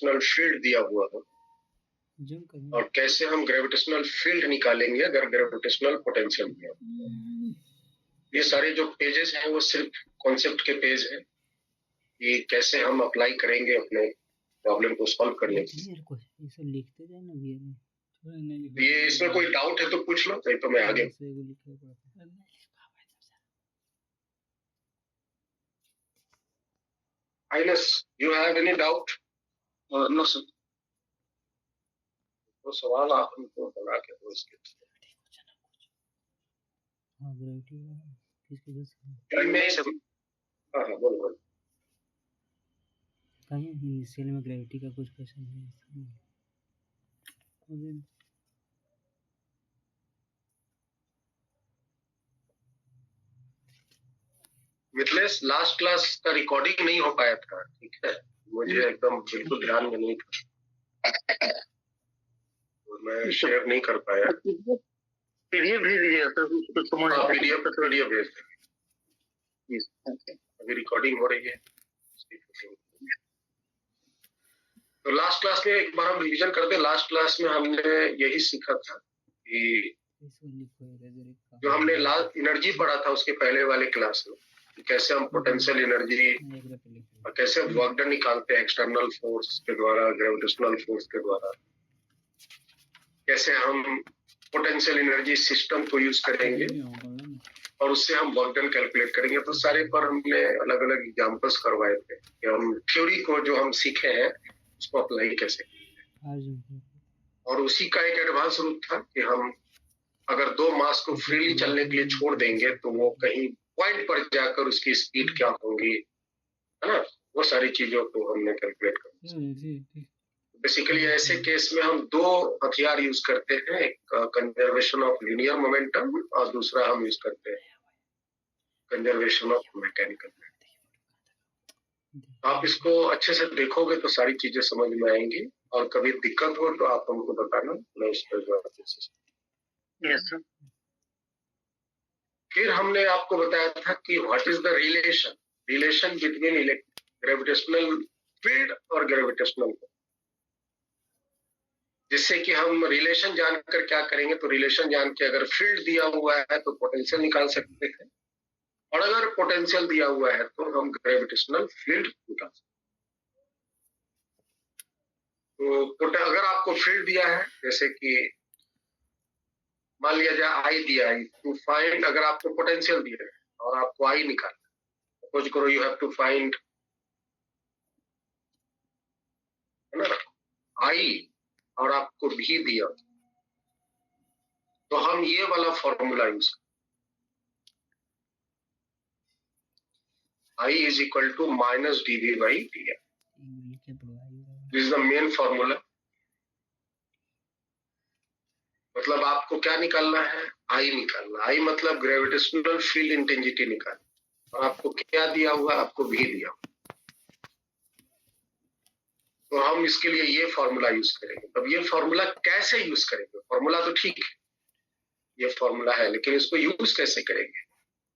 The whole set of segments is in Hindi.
ग्रेविटेशनल फील्ड दिया हुआ हो और कैसे हम ग्रेविटेशनल फील्ड निकालेंगे अगर ग्रेविटेशनल पोटेंशियल दिया हो। ये सारे जो पेजेस हैं वो सिर्फ कॉन्सेप्ट के पेज हैं, ये कैसे हम अप्लाई करेंगे अपने प्रॉब्लम को सॉल्व करने के लिए। लिखते जाए ना ये इसमें कोई डाउट है तो पूछ लो, नहीं तो मैं आगे। Ines, you have any doubt? No sir. तो सवाल आप हमको बना के दो इसके। हाँ ग्रेविटी किसकी वजह से? हाँ हाँ बोलो। कहीं सेल में ग्रेविटी का कुछ क्वेश्चन है? मिथलेश, लास्ट क्लास का रिकॉर्डिंग नहीं हो पाया था, ठीक है, मुझे एकदम बिल्कुल ध्यान में नहीं था तो मैं शेयर नहीं कर पाया। पीडीएफ भेज दीजिएगा सर, पीडीएफ भेज देंगे। अभी रिकॉर्डिंग हो रही है। तो लास्ट क्लास में एक बार हम रिवीजन करते हैं। लास्ट क्लास में हमने यही सीखा था कि जो हमने एनर्जी पढ़ा था उसके पहले वाले क्लास में, कैसे हम पोटेंशियल एनर्जी और कैसे वर्क डन निकालते हैं एक्सटर्नल फोर्स के द्वारा, ग्रेविटेशनल फोर्स के द्वारा, कैसे हम पोटेंशियल एनर्जी सिस्टम को यूज करेंगे और उससे हम वर्क डन कैलकुलेट करेंगे। तो सारे पर हमने अलग अलग एग्जांपल्स करवाए थे कि हम थ्योरी को जो हम सीखे हैं उसको अप्लाई कैसे करें। और उसी का एक एडवांस रूप था कि हम अगर दो मास को फ्रीली चलने के लिए छोड़ देंगे तो वो कहीं पॉइंट पर जाकर उसकी स्पीड क्या होगी, है ना, वो सारी चीजों को हमने कैलकुलेट कर। बेसिकली ऐसे केस में हम दो हथियार यूज करते हैं, एक कंजर्वेशन ऑफ लीनियर मोमेंटम और दूसरा हम यूज करते हैं कंजर्वेशन ऑफ मैकेनिकल मोमेंटम। आप इसको अच्छे से देखोगे तो सारी चीजें समझ में आएंगी और कभी दिक्कत हो तो आप हमको बताना, मैं उस पर जवाब। फिर हमने आपको बताया था कि what is the relation between gravitational field और ग्रेविटेशनल, जिससे कि हम रिलेशन जानकर क्या करेंगे, तो रिलेशन जान के अगर फील्ड दिया हुआ है तो पोटेंशियल निकाल सकते हैं और अगर पोटेंशियल दिया हुआ है तो हम ग्रेविटेशनल फील्ड निकाल सकते हैं। तो अगर आपको फील्ड दिया है, जैसे कि मान लिया जाए आई दिया है टू फाइंड, अगर आपको पोटेंशियल दिया है और आपको आई निकालना, सपोज करो यू हैव टू फाइंड, है ना, आई और आपको भी दिया, तो हम ये वाला formula use, I is equal to minus dV by dr. This is the main formula. मतलब आपको क्या निकालना है, I निकालना। I मतलब ग्रेविटेशनल फील्ड इंटेंसिटी निकालना और आपको क्या दिया हुआ, आपको भी दिया हुआ। तो हम इसके लिए ये फॉर्मूला यूज करेंगे। अब ये फॉर्मूला कैसे यूज करेंगे, फॉर्मूला तो ठीक है, ये फॉर्मूला है, लेकिन इसको यूज कैसे करेंगे,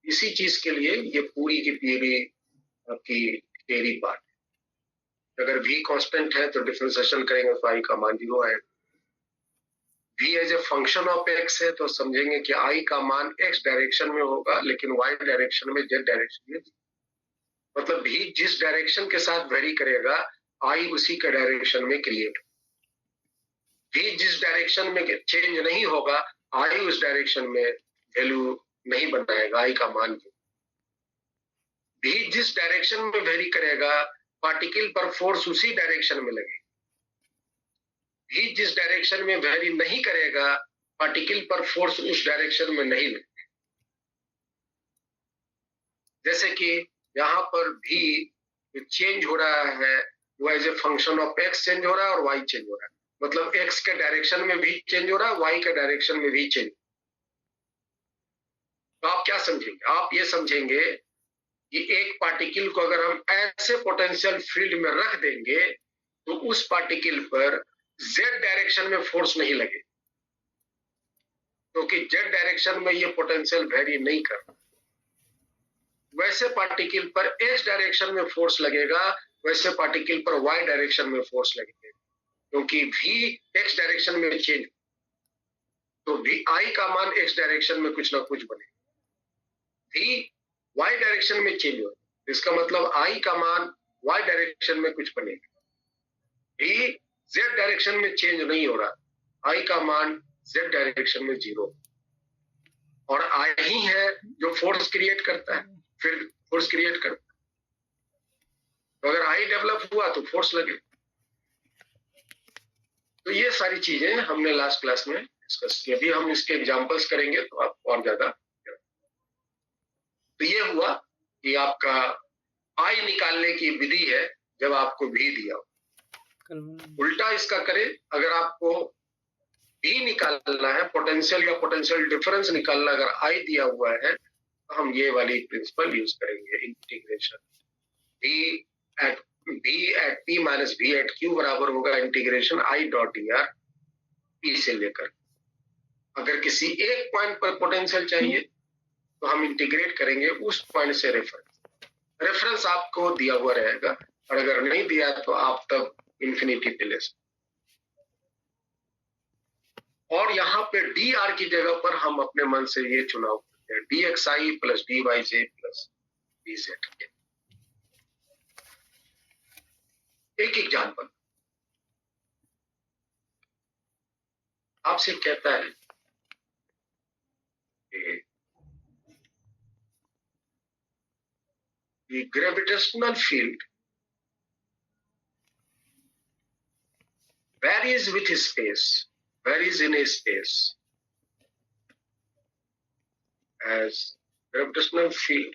इसी चीज के लिए ये पूरी की पूरी आपकी थियरी पार्ट। अगर v कांस्टेंट है तो डिफरेंशिएशन करेंगे तो i का मान 0 है। v as a function of x है तो समझेंगे कि i का मान x डायरेक्शन में होगा लेकिन y डायरेक्शन में, z डायरेक्शन में, मतलब v जिस डायरेक्शन के साथ वेरी करेगा i उसी के डायरेक्शन में क्रिएट। v जिस डायरेक्शन में चेंज नहीं होगा i उस डायरेक्शन में वैल्यू नहीं बनाएगा, i का मान। भी जिस डायरेक्शन में वेरी करेगा पार्टिकल पर फोर्स उसी डायरेक्शन में लगेगी। भी जिस डायरेक्शन में वेरी नहीं करेगा पार्टिकल पर फोर्स उस डायरेक्शन में नहीं लगेगी। जैसे कि यहाँ पर भी चेंज हो रहा है, वो as a function of X change हो रहा है और वाई चेंज हो रहा है, मतलब एक्स के डायरेक्शन में भी चेंज हो रहा है, वाई के डायरेक्शन में भी चेंज। तो आप क्या समझेंगे, आप ये समझेंगे कि एक पार्टिकल को अगर हम ऐसे पोटेंशियल फील्ड में रख देंगे तो उस पार्टिकल पर जेड डायरेक्शन में फोर्स नहीं लगे, क्योंकि जेड डायरेक्शन में ये पोटेंशियल वेरी नहीं कर। वैसे पार्टिकल पर एक्स डायरेक्शन में फोर्स लगेगा वैसे पार्टिकल पर y डायरेक्शन में फोर्स लगेगा, क्योंकि v x डायरेक्शन में चेंज, तो v i का मान x डायरेक्शन में कुछ ना कुछ बनेगा, v y डायरेक्शन में चेंज हो, इसका मतलब i का मान y डायरेक्शन में कुछ बनेगा, v z डायरेक्शन में चेंज नहीं हो रहा, i का मान z डायरेक्शन में 0, और i ही है जो फोर्स क्रिएट करता है, फिर फोर्स क्रिएट करता है, तो अगर i डेवलप हुआ तो फोर्स लगे। तो ये सारी चीजें हमने लास्ट क्लास में डिस्कस की, अभी हम इसके एग्जांपल्स करेंगे तो आपको और ज्यादा। तो ये हुआ कि आपका आई निकालने की विधि है जब आपको भी दिया हो। उल्टा इसका करें, अगर आपको भी निकालना है, पोटेंशियल या पोटेंशियल डिफरेंस निकालना, अगर आई दिया हुआ है तो हम ये वाली प्रिंसिपल यूज करेंगे, integration v at p minus v at q बराबर होगा integration i dot D R p से लेकर। अगर किसी एक पॉइंट पर पोटेंशियल चाहिए तो हम इंटीग्रेट करेंगे उस पॉइंट से रेफरेंस आपको दिया हुआ रहेगा, और अगर नहीं दिया तो आप तब इंफिनिटी पे ले सकते। और यहाँ पे डी आर की जगह पर हम अपने मन से ये चुनाव करते हैं, डी एक्स आई प्लस डी वाई जे प्लस डी जेड। एक एग्जाम्पल आपसे कहता है कि the gravitational field varies with space, varies in a space as gravitational field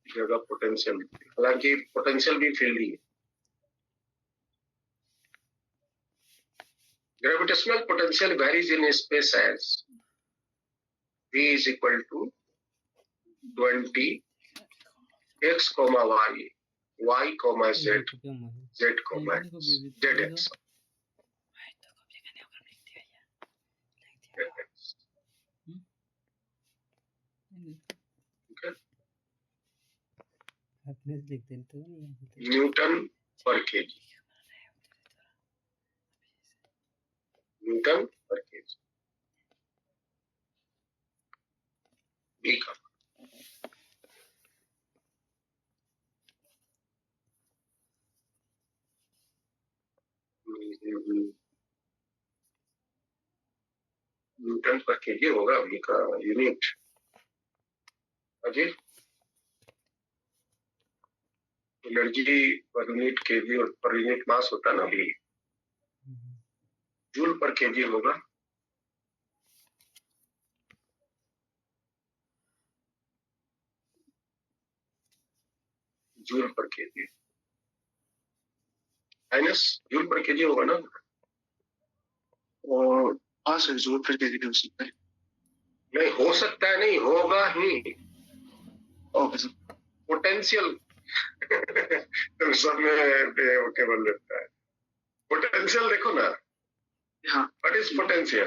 जगह पोटेंशियल, हालांकि पोटेंशियल भी फील्ड ही है। Gravitational potential varies in space as v is equal to 20 x comma y, y comma z, z comma zx। Newton पर केजी, न्यूटन पर केजी बी का न्यूटन पर केजी होगा, बी का यूनिट अजी एनर्जी पर यूनिट केजी और पर यूनिट मास होता है ना, भी जूल पर केजी होगा। जूल पर केजी माइनस जूल पर केजी होगा ना, और हाँ सर जूल पर केजी हो सकता है, नहीं हो सकता है, नहीं होगा ही। Okay sir. पोटेंशियल तो सब में केवल रहता है पोटेंशियल, देखो ना। हाँ व्हाट इज पोटेंशियल?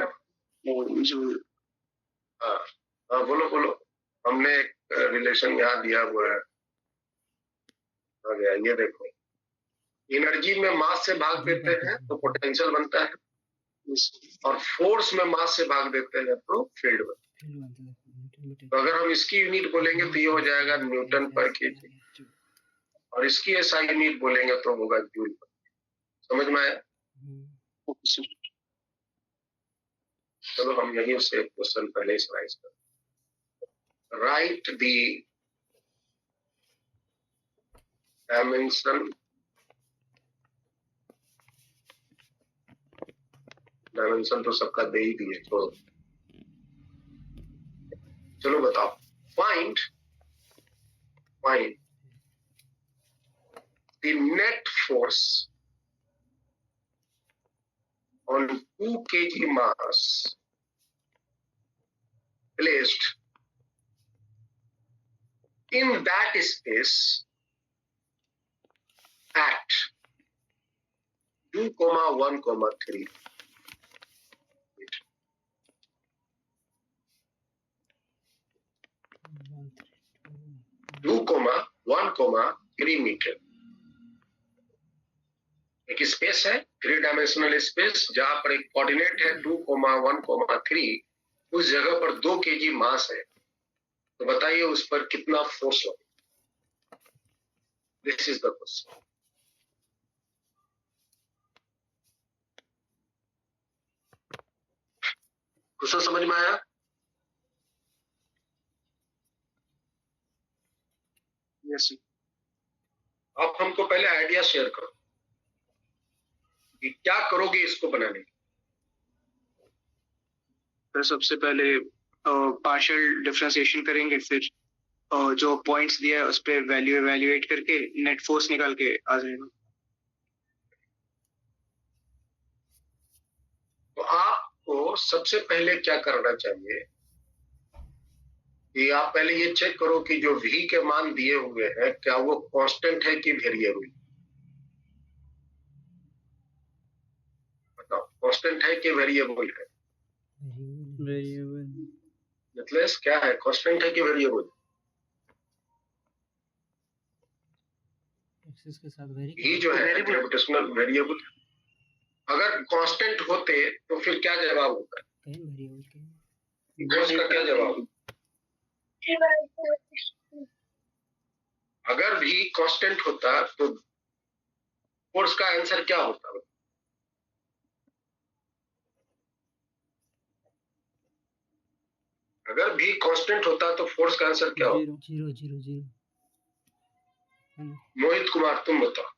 जो हाँ बोलो बोलो, हमने एक रिलेशन यहाँ दिया हुआ है, आ गया, ये देखो, एनर्जी में मास से भाग देते हैं तो पोटेंशियल बनता है, और फोर्स में मास से भाग देते हैं तो फील्ड बनता है। तो अगर हम इसकी यूनिट बोलेंगे तो ये हो जाएगा न्यूटन पर केजी, और इसकी ऐसा यूनिट बोलेंगे तो होगा जूल पर। समझ में आया? चलो हम यहीं से क्वेश्चन पहले से राइज कर, राइट दी डायमेंशन, डायमेंशन तो सबका दे ही दिए, छोड़ो। चलो बताओ, find the net force on 2 kg mass placed in that space at 2,1,3 2,1,3 1,3 metre. एक स्पेस है 3 डायमेंशनल स्पेस जहां पर एक कोऑर्डिनेट है 2,1,3, उस जगह पर 2 kg मास है, तो बताइए उस पर कितना फोर्स लगेगा। This is the question. Question समझ में आया? यस आप हमको पहले आइडिया शेयर करो कि क्या करोगे इसको बनाने के। सर, सबसे पहले पार्शियल डिफरेंशिएशन करेंगे, फिर जो पॉइंट्स दिया है उस पर वैल्यू एवेल्युएट करके नेट फोर्स निकाल के आ जाएगा। तो आपको सबसे पहले क्या करना चाहिए कि आप पहले ये चेक करो कि जो v के मान दिए हुए हैं क्या वो कांस्टेंट है कि वेरिएबल। बताओ कांस्टेंट है कि वेरिएबल है। वेरिएबल मतलब क्या है, कांस्टेंट है कि वेरिएबल। एक्सिस के साथ वेरी v जो है ग्रेविटेशनल वेरिएबल। अगर कांस्टेंट होते तो फिर क्या जवाब होता है? कहीं वेरिएबल के फोर्स का क्या जवाब? अगर भी कांस्टेंट होता तो फोर्स का आंसर क्या होता? अगर भी कांस्टेंट होता तो फोर्स का आंसर क्या होता? 0 0 0 मोहित कुमार तुम बताओ।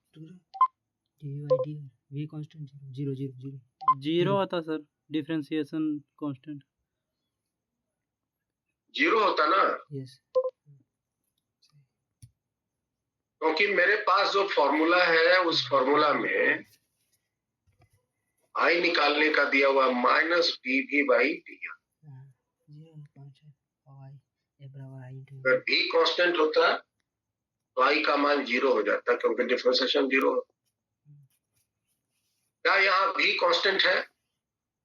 v कांस्टेंट 0 0 0 जीरो आता सर, डिफरेंशिएशन कांस्टेंट 0 होता ना, यस क्योंकि मेरे पास जो फॉर्मूला है उस फॉर्मूला में आई निकालने का दिया हुआ -dv/dt। 0.5 अगर भी कांस्टेंट होता तो आई का मान 0 हो जाता क्योंकि डिफरेंशिएशन 0 होता। क्या यहाँ भी कांस्टेंट है?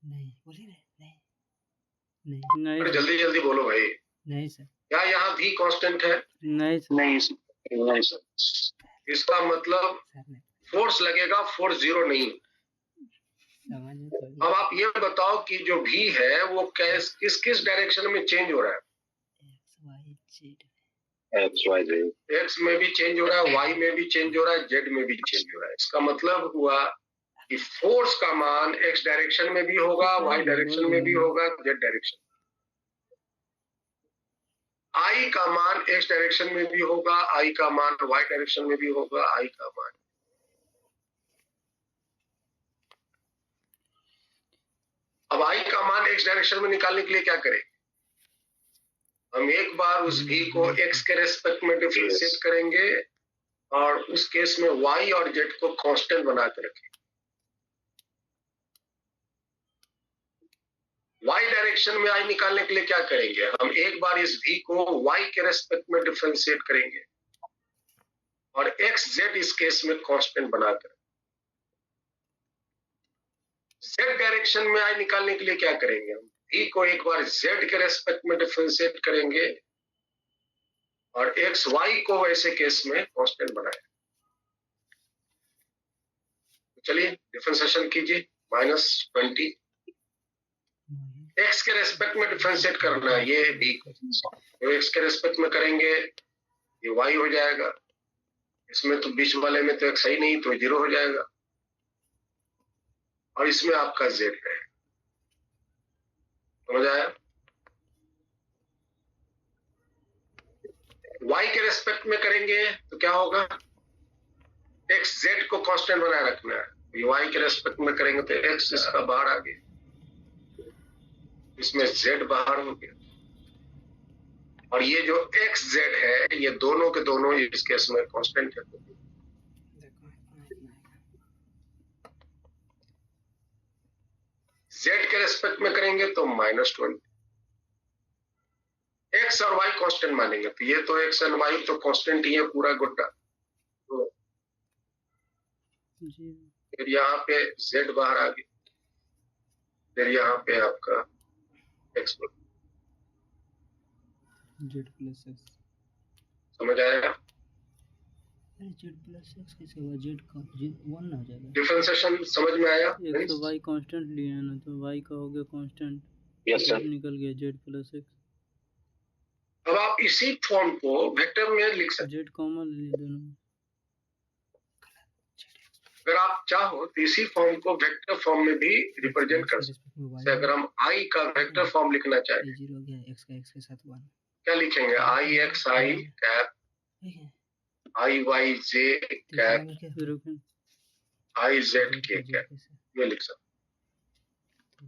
नहीं बोलिए नहीं नहीं नहीं अरे सर, जल्दी जल्दी बोलो भाई। नहीं सर क्या यहाँ भी कांस्टेंट है? नहीं सर, नहीं सर। इसका मतलब सर नहीं फोर्स लगेगा, फोर्स 0 नहीं। समझ अब आप ये बताओ कि जो भी है वो किस किस डायरेक्शन में चेंज हो रहा है? एक्स में भी चेंज हो रहा है, वाई में भी चेंज हो रहा है, जेड में भी चेंज हो रहा है। इसका मतलब हुआ कि फोर्स का मान एक्स डायरेक्शन में भी होगा, वाई डायरेक्शन में भी होगा, जेड डायरेक्शन। आई का मान एक्स डायरेक्शन में भी होगा, आई का मान वाई डायरेक्शन में भी होगा, आई का मान। अब आई का मान एक्स डायरेक्शन में निकालने के लिए क्या करें? हम एक बार उस v को x के रेस्पेक्ट में डिफरेंशिएट करेंगे और उस केस में y और z को कांस्टेंट बना के रखें। y डायरेक्शन में i निकालने के लिए क्या करेंगे? हम एक बार इस v को y के रेस्पेक्ट में डिफरेंशिएट करेंगे और x z इस केस में कांस्टेंट बनाकर। z डायरेक्शन में i निकालने के लिए क्या करेंगे? हम v को एक बार z के रेस्पेक्ट में डिफरेंशिएट करेंगे और x y को वैसे केस में कांस्टेंट बनाए। चलिए डिफरेंशिएशन कीजिए। -20 x के रेस्पेक्ट में डिफरेंशिएट करना है ये v को, तो x के रेस्पेक्ट में करेंगे ये y हो जाएगा। इसमें तो बीच वाले में तो x है ही नहीं तो 0 हो जाएगा और इसमें आपका z है। समझ आया? y के रेस्पेक्ट में करेंगे तो क्या होगा? x z को कांस्टेंट बनाए रखना है। y के रेस्पेक्ट में करेंगे तो x इसका बाहर आ गया, इसमें z बाहर हो गया और ये जो x z है ये दोनों के दोनों इस केस में कांस्टेंट है। z के रेस्पेक्ट में करेंगे तो -20। x और y कांस्टेंट मानेंगे तो ये तो x और y तो कांस्टेंट ही है पूरा गुड्डा। तो फिर यहाँ पे z बाहर आ गया, फिर यहाँ पे आपका x z + x समझ आएगा? अरे जेड प्लस एक्स कैसे हुआ? जेड का जेड वन ना हो जाएगा? डिफरेंशिएशन समझ में आया? एक तो y कांस्टेंट लिए है ना, तो y का हो गया कांस्टेंट, यस सर। निकल गया z प्लस x। अब आप इसी फॉर्म को वेक्टर में लिख सकते z कॉमन ले दोनों में। अगर आप चाहो तो इसी फॉर्म को वेक्टर फॉर्म में भी रिप्रेजेंट कर सकते हैं। जैसे अगर हम i का वेक्टर फॉर्म लिखना चाहें, ये जीरो हो गया, x का x के साथ 1 क्या लिखेंगे? i x i कैप ठीक है। i y j तीसरा कैप में क्या? रुकें, i z k कैप, ये लिख सकते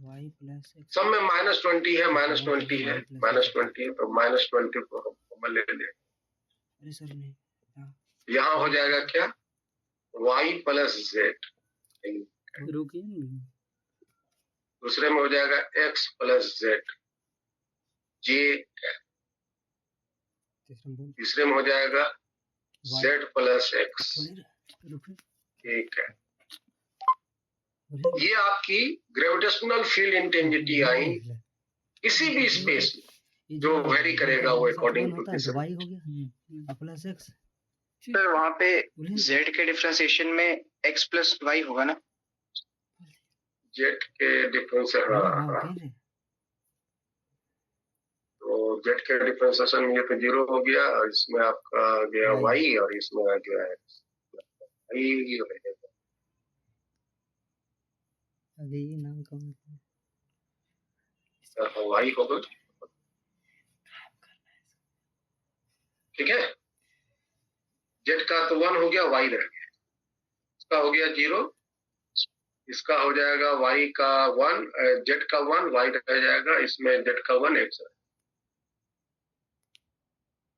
y प्लस हैं। x सब में -20 है, -20 है, -20 है, तो -20 को हम कॉमन ले लें। अरे सर नहीं, हाँ यहाँ हो जाएगा क्या? y प्लस z, रुकिए नहीं। दूसरे में हो जाएगा x plus z j cap, तीसरा बोल तीसरे में हो जाएगा z प्लस x बोले रुकें, ठीक है। बोले ये आपकी ग्रेविटेशनल फील्ड इंटेंसिटी आई किसी भी स्पेस में जो वेरी करेगा वो अकॉर्डिंग टू दिस। y हो गया प्लस x। सर वहाँ पे z के डिफरेंशिएशन में x प्लस y होगा ना? जेट के डिफरेंस, हाँ, कैसे? तो जेट के डिफरेंशिएशन में ये तो 0 हो गया, और इसमें आपका आ गया y और इसमें आ गया x। y रहेगा। अभी ये नाम कम y होगा, ठीक है। जेट का तो 1 हो गया, y रह गया, इसका हो गया 0, इसका हो जाएगा y का 1, जेट का 1, y रह जाएगा, इसमें जेट का 1 x है।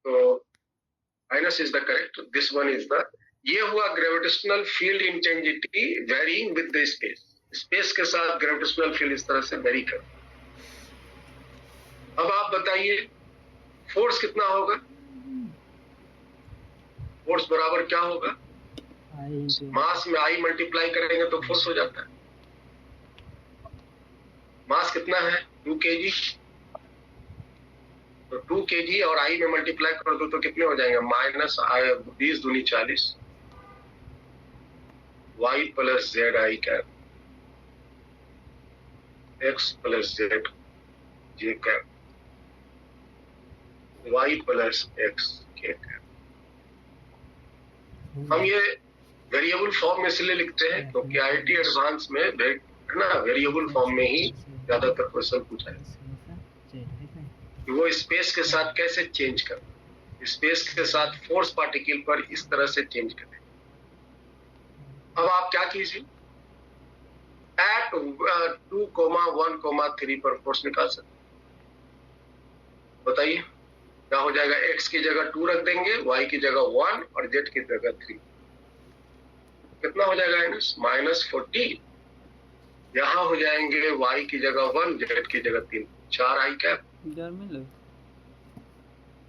तो minus is the correct, this one is the. ये हुआ gravitational field intensity varying with the space. Space के साथ ग्रेविटेशनल फील्ड इस तरह से वेरी कर। अब आप बताइए फोर्स कितना होगा? फोर्स बराबर क्या होगा? मास में आई मल्टीप्लाई करेंगे तो फोर्स हो जाता है। मास कितना है? 2 kg, तो 2 kg और आई में मल्टीप्लाई कर दो तो कितने हो जाएंगे? -20 दूनी 40, y plus Z I cap x plus Z J cap y plus x के कैप। हम ये वेरिएबल फॉर्म में इसलिए लिखते हैं क्योंकि आईआईटी एडवांस में ना वेरिएबल फॉर्म में ही ज्यादातर क्वेश्चन पूछा है कि वो स्पेस के साथ कैसे चेंज कर, स्पेस के साथ फोर्स पार्टिकल पर इस तरह से चेंज करें। अब आप क्या कीजिए, एट 2, 1, 3 पर फोर्स निकाल सकते। बताइए क्या हो जाएगा? x की जगह 2 रख देंगे, y की जगह 1 और z की जगह 3, कितना हो जाएगा? -40। यहाँ हो जाएंगे y की जगह 1, z की जगह 3, 4 आई कैप,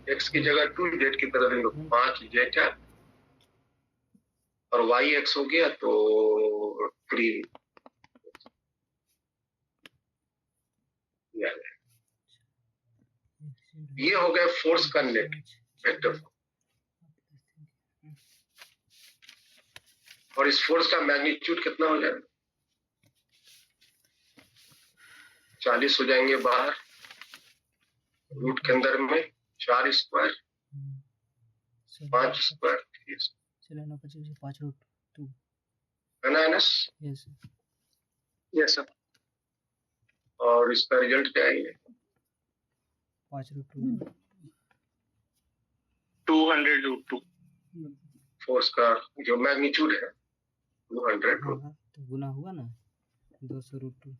x की जगह 2, z की तरह देंगे 5 j कैप, और y x हो गया तो 3। ये हो गए फोर्स का नेट वेक्टर, और इस फोर्स का मैग्नीट्यूड कितना हो जाएगा? 40 हो जाएंगे बाहर, रूट के अंदर में 4 स्क्वायर, 5 स्क्वायर, 5 रूट 2 है ना एनएस? Yes sir. और इसका रिजल्ट क्या है? 5 रूट 2 200 रूट 2 फोर्स का जो मैग्नीट्यूड है 200 रूट, तो गुना हुआ ना 200 रूट 2।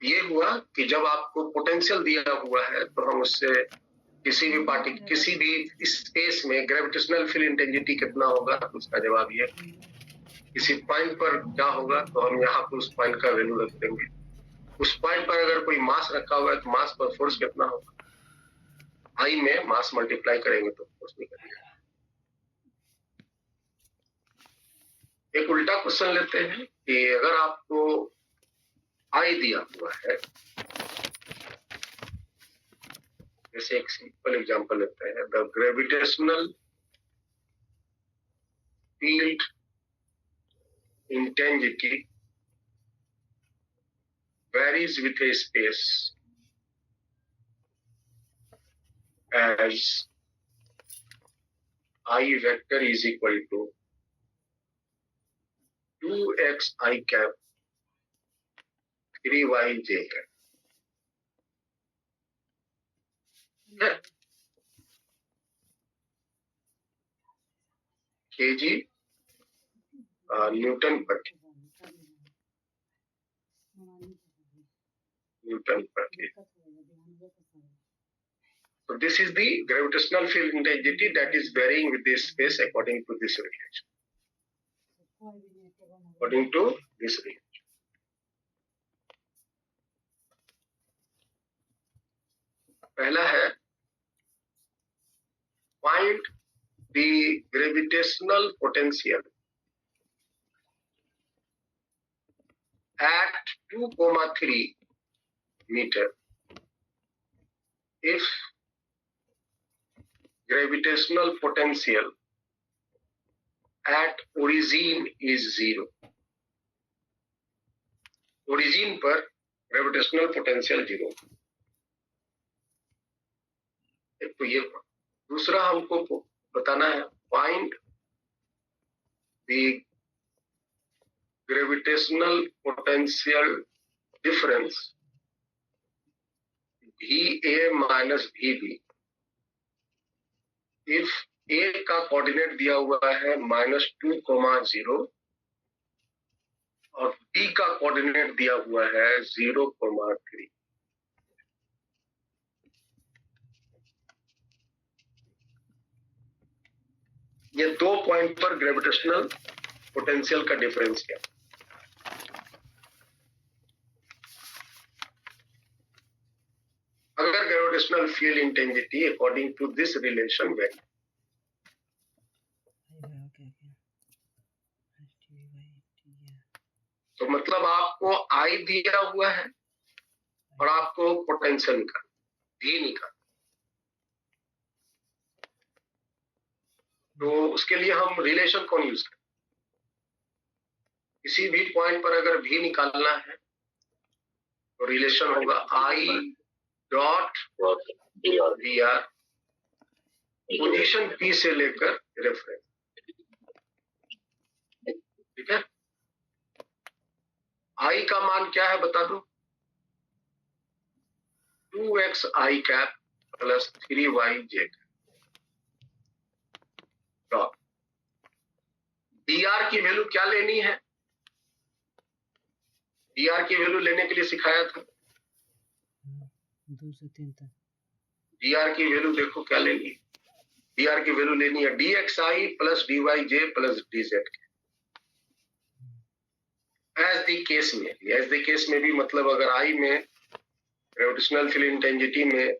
ये हुआ कि जब आपको पोटेंशियल दिया हुआ है तो हम उससे किसी भी पार्टिकल किसी भी स्पेस में ग्रेविटेशनल फील्ड इंटेंसिटी कितना होगा, तो उसका जवाब ये किसी पॉइंट पर क्या होगा, तो हम यहाँ पर उस पॉइंट का वैल्यू रख देंगे। उस पॉइंट पर अगर कोई मास रखा हुआ है तो मास पर फोर्स कितना होगा, आई में मास मल्टीप्लाई करेंगे तो फोर्स निकलेगा। एक उल्टा क्वेश्चन लेते हैं कि अगर आपको आई दिया हुआ है, जैसे एक सिंपल एग्जांपल लेते हैं, the gravitational field intensity varies with a space as I vector is equal to 2xi cap 3yj cap. kg Newton पर kg. So this is the gravitational field intensity that is varying with this space according to this relation. According to this relation. पहला है find the gravitational potential at 2,3 meter if gravitational potential at origin is 0. origin पर gravitational potential 0. एक तो ये, दूसरा हमको बताना है find the gravitational potential difference VA minus VB if A का कोऑर्डिनेट दिया हुआ है -2,0 और B का कोऑर्डिनेट दिया हुआ है 0,3. ये 2 पॉइंट पर ग्रेविटेशनल पोटेंशियल का डिफरेंस क्या? अगर gravitational field intensity according to this relation vary, तो मतलब आपको आई दिया हुआ है और आपको पोटेंशियल निकाल भी निकाल, तो उसके लिए हम रिलेशन कौन यूज करें? किसी भी पॉइंट पर अगर भी निकालना है तो रिलेशन होगा I dot V R position P से लेकर रेफरेंस. ठीक है, आई का मान क्या है बता दो, 2xi cap plus 3yj. dr की वैल्यू क्या लेनी है? dr की वैल्यू लेने के लिए सिखाया था 2 से 3 तक. dr की वैल्यू देखो क्या लेनी है, dr की वैल्यू लेनी है dxi plus dyj plus dz. As the case में भी मतलब अगर आई में ग्रेविटेशनल फील्ड इंटेंसिटी में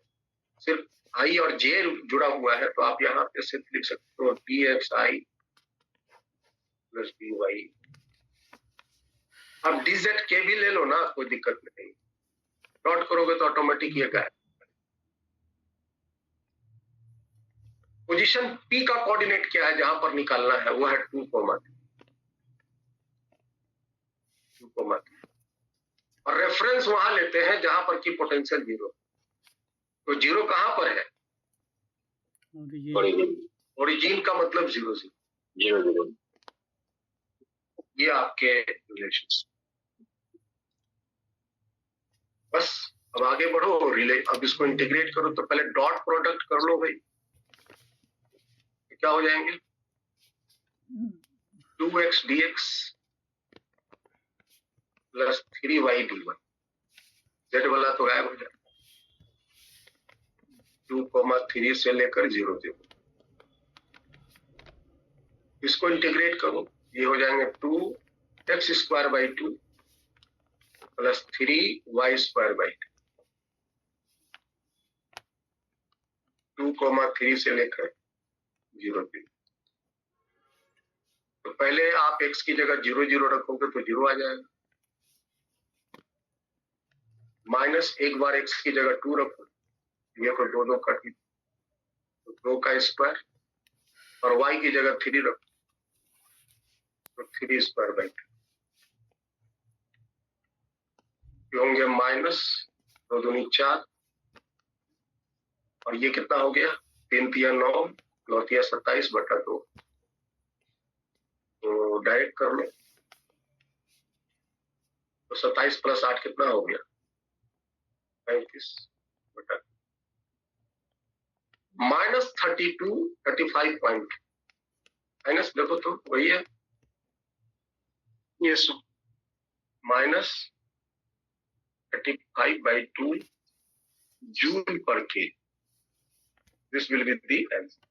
सिर्फ आई और जे जुड़ा हुआ है तो आप यहाँ पे सिर्फ लिख सकते हो dxi प्लस dy. अब dz के भी ले लो ना, कोई दिक्कत नहीं, डॉट करोगे तो ऑटोमेटिक ये गायब. पोजीशन p का कोऑर्डिनेट क्या है जहां पर निकालना है, वो है 2,3 और रेफरेंस वहां लेते हैं जहां पर की पोटेंशियल 0. तो 0 कहां पर है? ओरिजिन का मतलब 0 0. ये आपके रिलेशंस. बस अब आगे बढ़ो, अब इसको इंटीग्रेट करो तो पहले डॉट प्रोडक्ट कर लो भाई, तो क्या हो जाएंगे 2x dx plus 3y dy. z वाला तो गायब हो जाएगा, 2,3 से लेकर 0 0. इसको इंटीग्रेट करो, ये हो जाएंगे 2x square by 2 plus 3y square by 2,3 से लेकर 0 0. तो पहले आप x की जगह 0 0 रखोगे तो 0 आ जाएगा, माइनस एक बार x की जगह 2 रखो, ये तो 2 कट गई, तो 2 का स्क्वायर, और y की जगह 3 रखो तो 3 स्क्वायर बाई 2 होंगे माइनस 2 दूनी 4, और ये कितना हो गया 3 तिया 9, 9 तिया 27 बटा 2, तो डायरेक्ट कर लो, तो 27 प्लस 8 कितना हो गया 35 बटा माइनस 32 35 पॉइंट माइनस, देखो तो वही है, यस सर। माइनस 35/2 जूल पर के, this will be the answer.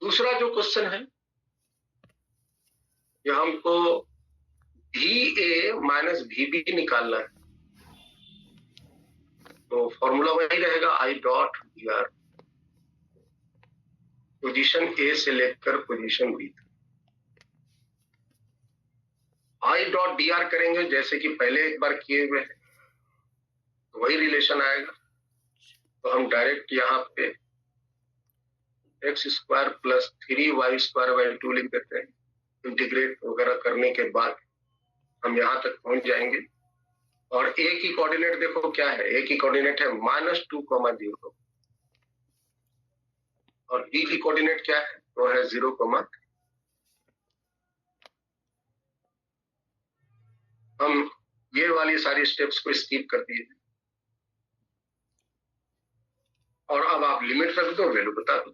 दूसरा जो क्वेश्चन है, ये हमको VA माइनस VB निकालना है, तो फॉर्मूला वही रहेगा I dot VR, position A से लेकर पोजीशन B तक। I डॉट DR करेंगे जैसे कि पहले एक बार किए हुए हैं, तो वही रिलेशन आएगा, तो हम डायरेक्ट यहाँ पे x square plus 3y square by 2 लिख देते हैं। इंटीग्रेट वगैरह करने के बाद हम यहाँ तक पहुंच जाएंगे, और a की कोऑर्डिनेट देखो क्या है, a की कोऑर्डिनेट है -2,0, और b की कोऑर्डिनेट क्या है, तो है 0, हम ये वाली सारी स्टेप्स को स्किप कर दिए, और अब आप लिमिट रख दो, वैल्यू बता दो।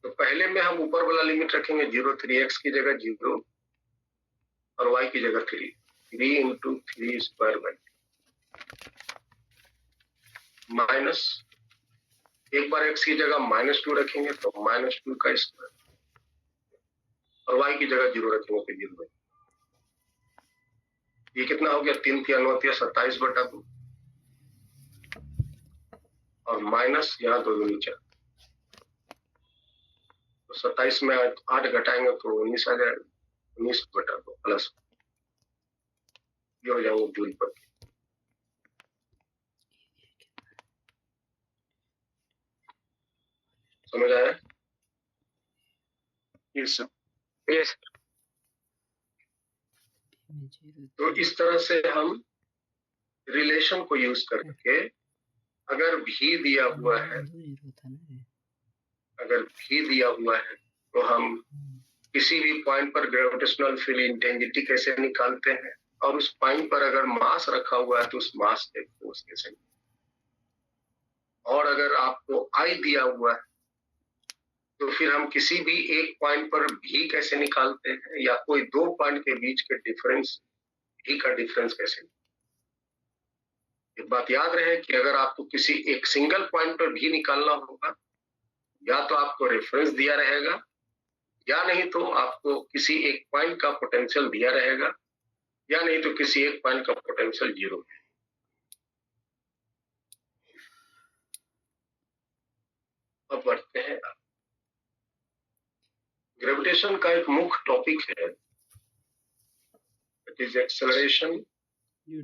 तो पहले में हम ऊपर वाला लिमिट रखेंगे 0, 3x की जगह 0 और y की जगह 3 into 3 स्क्वायर बाई, माइनस एक बार x की जगह -2 रखेंगे तो -2 का स्क्वायर, और y की जगह 0 रखेंगे तो 0 बाई, ये कितना हो गया 3 तिया 9 तिया 27 बटा 2, और माइनस यहाँ 2 दूनी 4, तो 27 में 8 घटाएंगे तो 19 आ जाएगा, 19 बटा 2 प्लस, ये हो जाएंगे जूल पर। समझ आया? Yes sir. यस। तो इस तरह से हम रिलेशन को यूज करके, अगर भी दिया हुआ है, अगर भी दिया हुआ है, तो हम किसी भी पॉइंट पर ग्रेविटेशनल फील्ड इंटेंसिटी कैसे निकालते हैं, और उस पॉइंट पर अगर मास रखा हुआ है तो उस मास पे फोर्स कैसे, और अगर आपको I दिया हुआ है तो फिर हम किसी भी एक पॉइंट पर भी कैसे निकालते हैं, या कोई दो पॉइंट के बीच के डिफरेंस, भी का डिफरेंस कैसे। एक बात याद रहे कि अगर आपको किसी एक सिंगल पॉइंट पर भी निकालना होगा, या तो आपको रेफरेंस दिया रहेगा, या नहीं तो आपको किसी एक पॉइंट का पोटेंशियल दिया रहेगा, या नहीं तो किसी एक पॉइंट का पोटेंशियल 0 है। अब बढ़ते हैं, ग्रेविटेशन का एक मुख्य टॉपिक है, it is acceleration due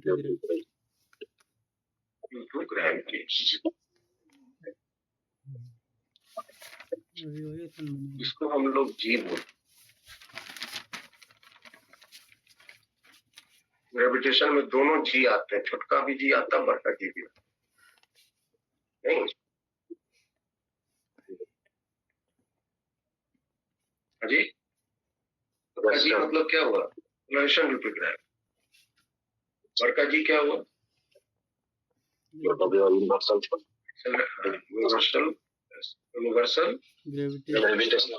to gravity, इसको हम लोग जी बोलते। ग्रेविटेशन में दोनों जी आते हैं, छोटका भी जी आता है, बड़का जी भी आता है। नहीं जी, बड़का जी मतलब क्या हुआ, एक्सेलरेशन ड्यू टू ग्रेविटी। बड़का जी क्या हुआ, यूनिवर्सल ग्रेविटेशनल।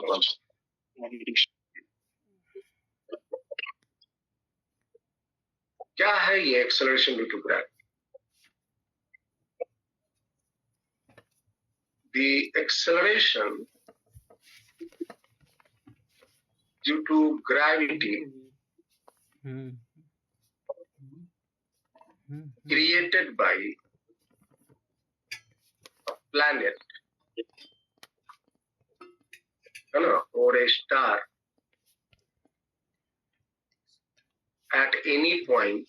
क्या है ये acceleration due to gravity? The acceleration due to gravity created by a planet, है ना, or a star at any point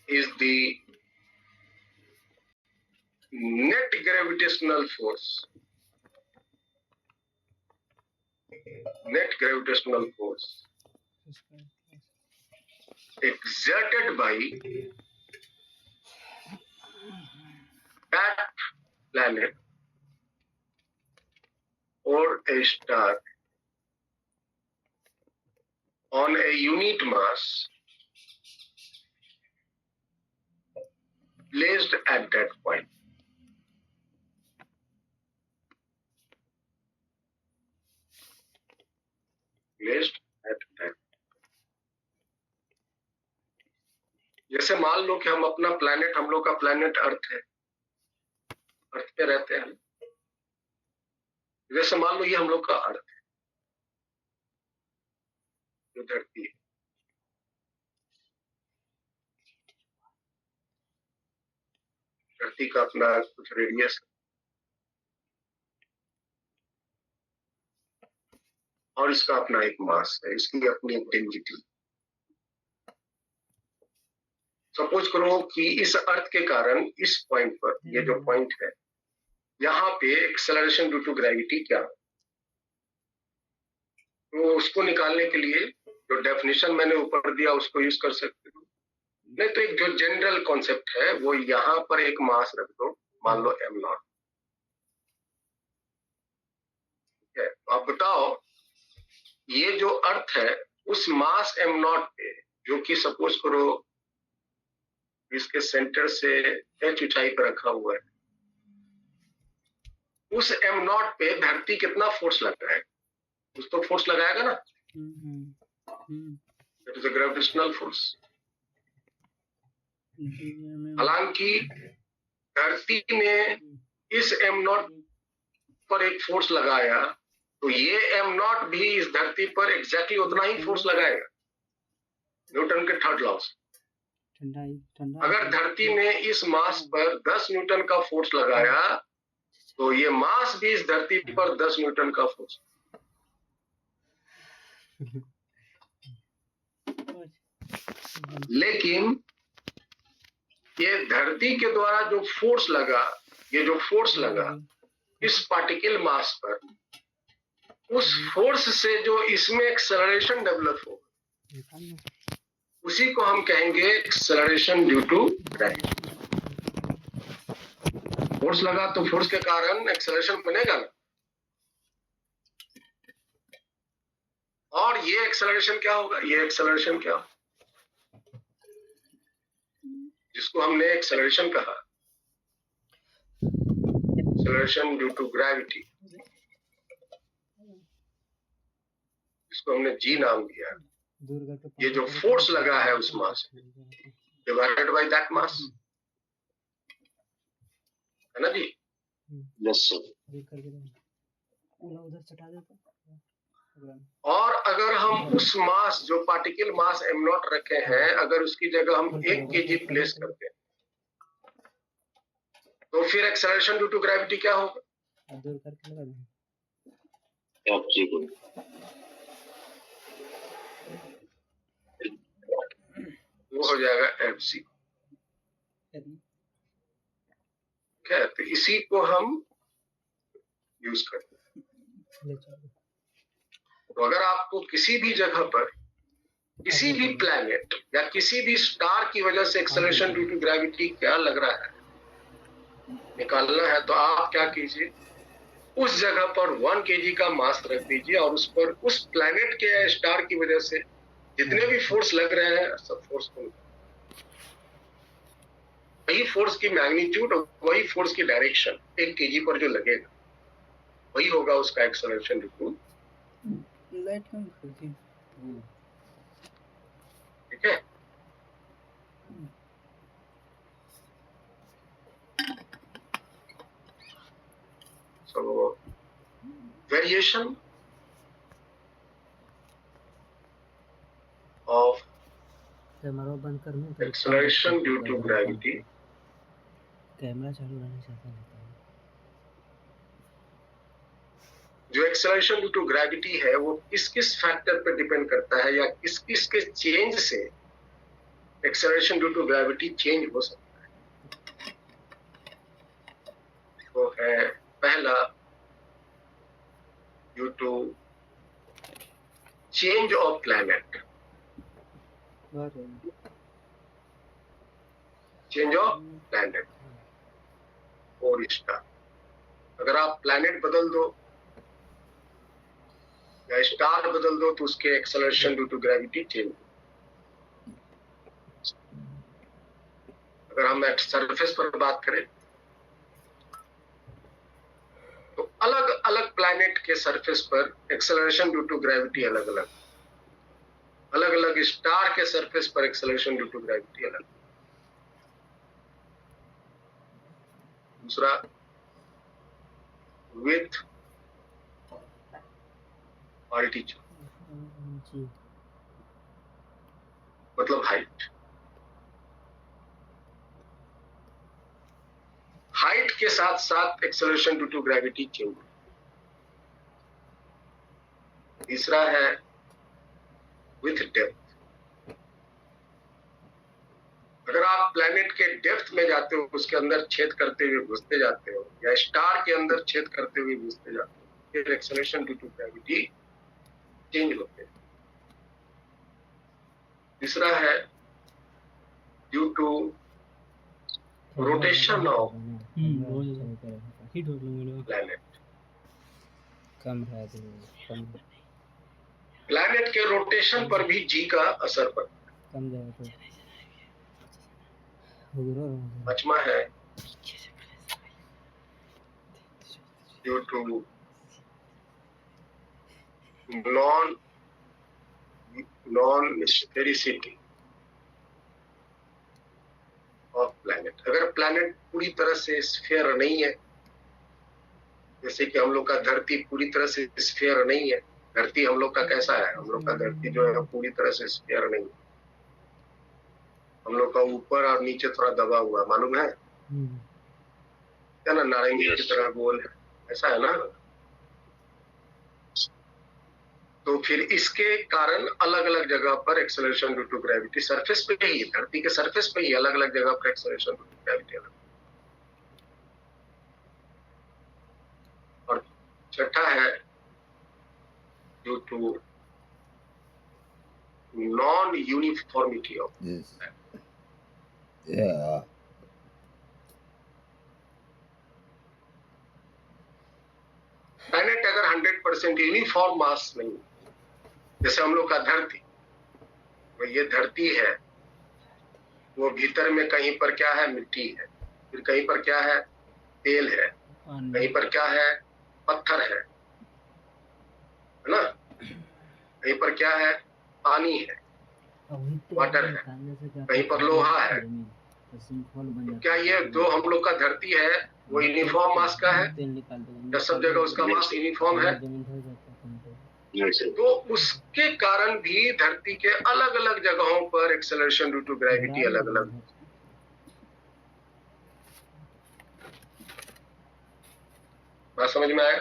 is the net gravitational force exerted by that planet or a star on a unit mass placed at that point. जैसे मान लो कि हम लोग का प्लैनेट अर्थ है, अर्थ पे रहते हैं। जैसे मान लो ये हम लोग का अर्थ है, जो धरती है। धरती का अपना कुछ रेडियस और इसका अपना एक मास है, इसकी अपनी एक डेंसिटी। सपोज करो कि इस अर्थ के कारण इस पॉइंट पर, ये जो पॉइंट है, यहाँ पे एक्सेलरेशन ड्यू टू ग्रेविटी क्या है, तो उसको निकालने के लिए जो डेफिनेशन मैंने ऊपर दिया उसको यूज कर सकते हो। नहीं तो एक जो जनरल कॉन्सेप्ट है वो यहाँ पर एक मास रख दो, मान लो m0। आप बताओ ये जो अर्थ है उस मास m0 पे, जो कि सपोज करो इसके सेंटर से h ऊंचाई पर रखा हुआ है, उस m0 पे धरती कितना फोर्स लगाएगा? कुछ तो फोर्स लगाएगा ना। It is a gravitational force. हालांकि धरती ने इस m0 पर एक फोर्स लगाया, तो ये m0 भी इस धरती पर एग्जैक्टली उतना ही फोर्स लगाएगा, न्यूटन के थर्ड लॉ से। अगर धरती ने इस मास पर 10 न्यूटन का फोर्स लगाया, तो ये मास भी इस धरती पर 10 न्यूटन का फोर्स। लेकिन ये धरती के द्वारा जो फोर्स लगा, ये जो फोर्स लगा इस पार्टिकल मास पर, उस फोर्स से जो इसमें एक्सेलरेशन डेवलप होगा, उसी को हम कहेंगे acceleration due to gravity. Force लगा तो फोर्स के कारण एक्सेलरेशन बनेगा ना। और ये एक्सेलरेशन क्या होगा? ये एक्सेलरेशन क्या होगा? जिसको हमने एक्सेलरेशन कहा, एक्सेलरेशन ड्यू टू ग्रेविटी, इसको हमने जी नाम दिया। ये जो फोर्स लगा है उस mass divided by that mass, है ना जी? Yes sir. और अगर हम उस मास, जो पार्टिकल मास m0 रखे हैं, अगर उसकी जगह हम 1 kg प्लेस करते हैं, तो फिर एक्सेलरेशन ड्यू टू ग्रेविटी क्या होगा? वो हो जाएगा fc। ठीक है, तो इसी को हम यूज करते हैं। तो अगर आपको किसी भी जगह पर, किसी भी प्लैनेट या किसी भी स्टार की वजह से एक्सेलरेशन ड्यू टू ग्रेविटी क्या लग रहा है, निकालना है, तो आप क्या कीजिए, उस जगह पर 1 kg का मास रख दीजिए और उस पर, उस प्लैनेट के या स्टार की वजह से जितने भी फोर्स लग रहे हैं, सब फोर्स को, वही फोर्स की मैग्नीट्यूड और वही फोर्स की डायरेक्शन 1 kg पर जो लगेगा, वही होगा उसका एक्सेलरेशन ड्यू टू। ठीक है। So variation of acceleration due to gravity camera चालू रहना चाहता है। जो एक्सेलरेशन ड्यू टू ग्रेविटी है वो किस किस फैक्टर पर डिपेंड करता है या किस किस के चेंज से acceleration due to gravity change हो सकता है। वो है पहला, due to change of planet, change of planet और स्टार। अगर आप प्लैनेट बदल दो या स्टार बदल दो तो उसके acceleration due to gravity change. अगर हम सरफेस पर बात करें तो अलग अलग प्लैनेट के सरफेस पर एक्सेलरेशन ड्यू टू ग्रेविटी अलग अलग, अलग अलग स्टार के सरफेस पर एक्सेलरेशन ड्यू टू ग्रेविटी अलग। दूसरा, विथ ऑल्टीट्यूड मतलब हाइट। हाइट के साथ साथ acceleration due to gravity change. तीसरा है विथ डेप्थ। अगर आप प्लैनेट के डेप्थ में जाते हो, उसके अंदर छेद करते हुए घुसते जाते हो या स्टार के अंदर छेद करते हुए घुसते जाते हो, फिर acceleration due to gravity change होते हैं। तीसरा है due to rotation of planet. Planet के रोटेशन पर भी जी का असर पड़ता है। पांचवा है due to non sphericity of planet. अगर प्लैनेट पूरी तरह से स्फीयर नहीं है, जैसे कि हम लोग का धरती पूरी तरह से स्फीयर नहीं है। धरती हम लोग का कैसा है? हम लोग का धरती जो है पूरी तरह से स्फीयर नहीं है। हम लोग का ऊपर और नीचे थोड़ा दबा हुआ, मालूम है क्या ना? नारंगी की तरह गोल है, ऐसा है ना? तो फिर इसके कारण अलग अलग जगह पर acceleration due to gravity surface पे ही, धरती के सरफेस पे ही अलग अलग जगह पर एक्सेलरेशन ड्यू टू ग्रेविटी अलग। और छठा है due to non uniformity of planet अगर 100% यूनिफॉर्म मास नहीं, जैसे हम लोग का धरती, तो ये धरती है, वो भीतर में कहीं पर क्या है? मिट्टी है, फिर कहीं पर क्या है? तेल है, कहीं पर क्या है? पत्थर है ना? कहीं पर क्या है? पानी है, वाटर है, कहीं पर लोहा है। तो क्या ये जो हम लोग का धरती है वो यूनिफॉर्म मास का है? या सब जगह उसका मास यूनिफॉर्म है? तो उसके कारण भी धरती के अलग अलग जगहों पर एक्सेलरेशन ड्यू टू ग्रेविटी अलग अलग। बात समझ में आया?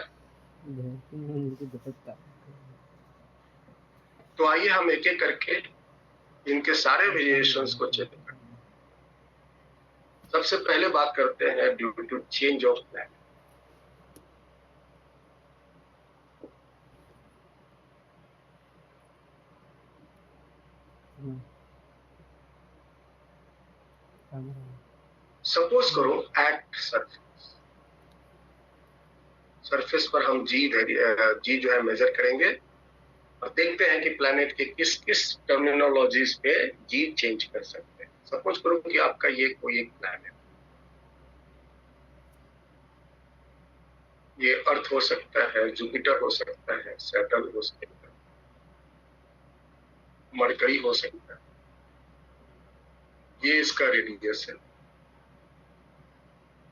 तो आइए हम एक एक करके इनके सारे वेरिएशंस को चेक करें। सबसे पहले बात करते हैं due to change of planet. Suppose करो एट सरफेस, सरफेस पर हम जी जो है मेजर करेंगे और देखते हैं कि प्लैनेट के किस किस टर्मिनोलॉजीज पे जी चेंज कर सकते हैं। सपोज करो कि आपका ये कोई एक प्लैनेट, ये अर्थ हो सकता है, जुपिटर हो सकता है, सैटर्न हो सकता है, मरकरी हो सकता है। ये इसका रेडियस है,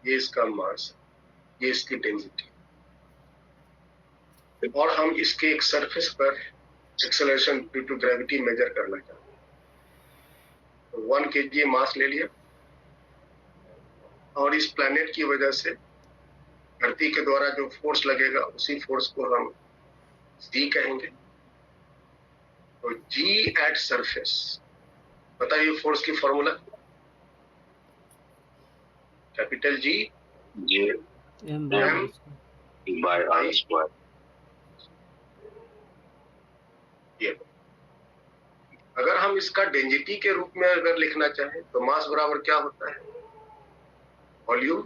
ये इसका मास, ये इसकी डेंसिटी, और हम इसके एक सरफेस पर acceleration due to gravity measure करना चाहते हैं। तो 1 kg मास ले लिया और इस प्लैनेट की वजह से धरती के द्वारा जो फोर्स लगेगा उसी फोर्स को हम जी कहेंगे। तो जी एट सरफेस, बताइए फोर्स की formula. Capital G M by R square. ये अगर हम इसका डेंसिटी के रूप में अगर लिखना चाहें तो मास बराबर क्या होता है? Volume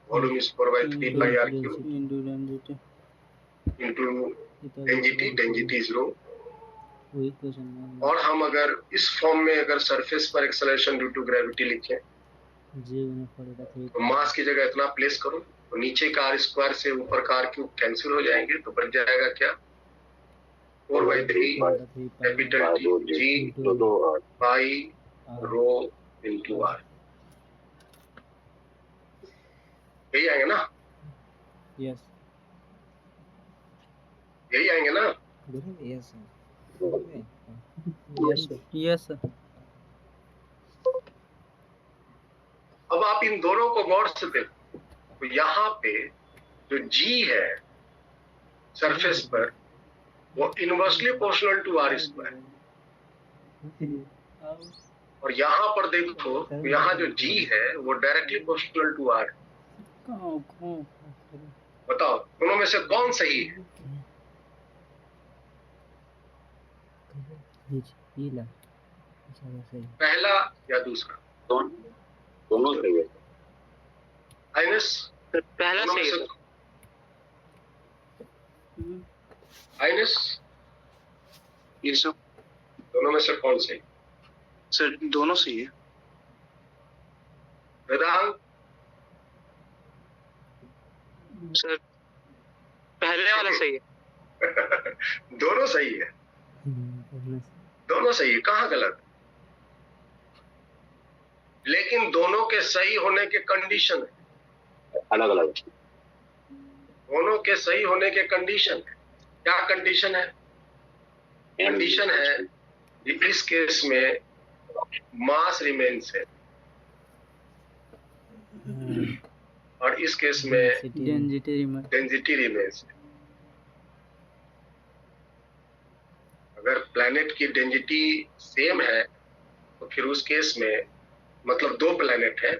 volume is 4/3 pi r cube into density into density is rho. वही क्वेश्चन और हम अगर इस फॉर्म में अगर सरफेस पर एक्सेलरेशन ड्यू टू ग्रेविटी लिखें तो मास की जगह इतना प्लेस करो तो नीचे का आर स्क्वायर से ऊपर का आर क्यूब कैंसिल हो जाएंगे, तो बच जाएगा क्या? 4/3 capital G pi rho into R. यही आएंगे ना? यस यही आएंगे ना? Yes yes sir. अब आप इन दोनों को गौर से देखो तो यहाँ पे जो जी है सरफेस पर वो inversely proportional to R square, और यहाँ पर देखो तो यहाँ जो जी है वो डायरेक्टली प्रोपोर्शनल टू आर। बताओ दोनों में से कौन सही है? पहला या दूसरा? दोनों सही है। आइनस पहला सही है आइनस ये सब दोनों में से कौन सही? सर दोनों सही है। वेदांत सर पहले वाला सही है। दोनों सही है, दोनों सही है, कहाँ गलत? लेकिन दोनों के सही होने के कंडीशन है अलग अलग। दोनों के सही होने के कंडीशन है। क्या कंडीशन है? कंडीशन है कि इस केस में मास रिमेन्स है और इस केस में डेंसिटी रिमेन्स है। अगर प्लैनेट की डेंसिटी सेम है तो फिर उस केस में मतलब दो प्लैनेट है,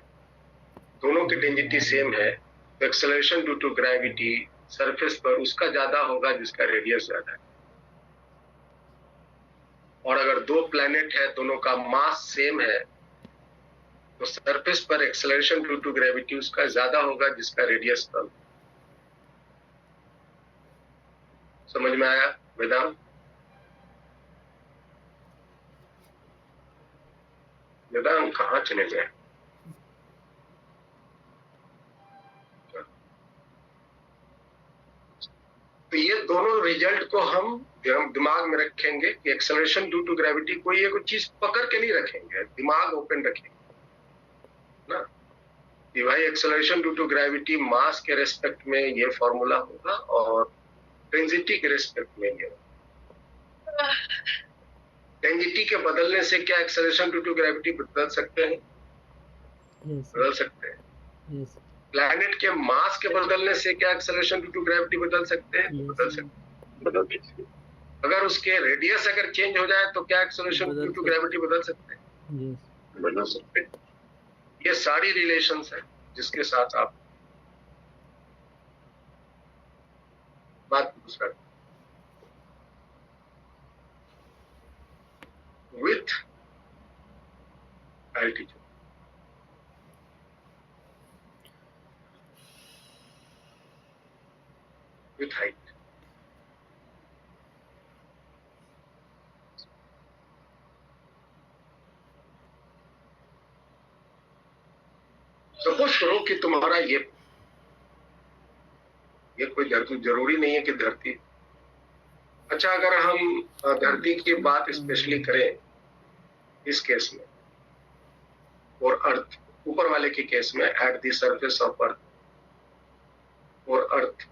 दोनों की डेंसिटी सेम है, तो acceleration due to gravity surface पर उसका ज्यादा होगा जिसका रेडियस ज्यादा है। और अगर दो प्लैनेट है दोनों का मास सेम है तो सरफेस पर एक्सेलरेशन ड्यू टू ग्रेविटी उसका ज्यादा होगा जिसका रेडियस कम। समझ में आया वेदांत? वेदांत कहाँ चले गए? तो ये दोनों रिजल्ट को हम दिमाग में रखेंगे कि एक्सेलरेशन ड्यू टू ग्रेविटी कोई एक चीज पकड़ के नहीं रखेंगे, दिमाग ओपन रखेंगे ना कि भाई एक्सेलरेशन ड्यू टू ग्रेविटी मास के रेस्पेक्ट में ये फॉर्मूला होगा और डेंसिटी के रेस्पेक्ट में ये। डेंसिटी के बदलने से क्या एक्सेलरेशन ड्यू टू ग्रेविटी बदल सकते हैं? बदल सकते हैं। प्लैनेट के मास के बदलने से क्या एक्सेलरेशन ड्यू टू ग्रेविटी बदल सकते हैं? बदल सकते हैं। अगर उसके रेडियस अगर चेंज हो जाए तो क्या एक्सेलरेशन ड्यू टू ग्रेविटी बदल सकते हैं? बदल सकते हैं। ये सारी रिलेशंस है जिसके साथ आप बात पूछ सकते हैं। With altitude, with height. Suppose करो कि तुम्हारा ये कोई धरती, जरूरी नहीं है कि धरती। अच्छा अगर हम धरती की बात स्पेशली करें इस केस में और अर्थ ऊपर वाले के केस में एट द सरफेस ऑफ अर्थ और अर्थ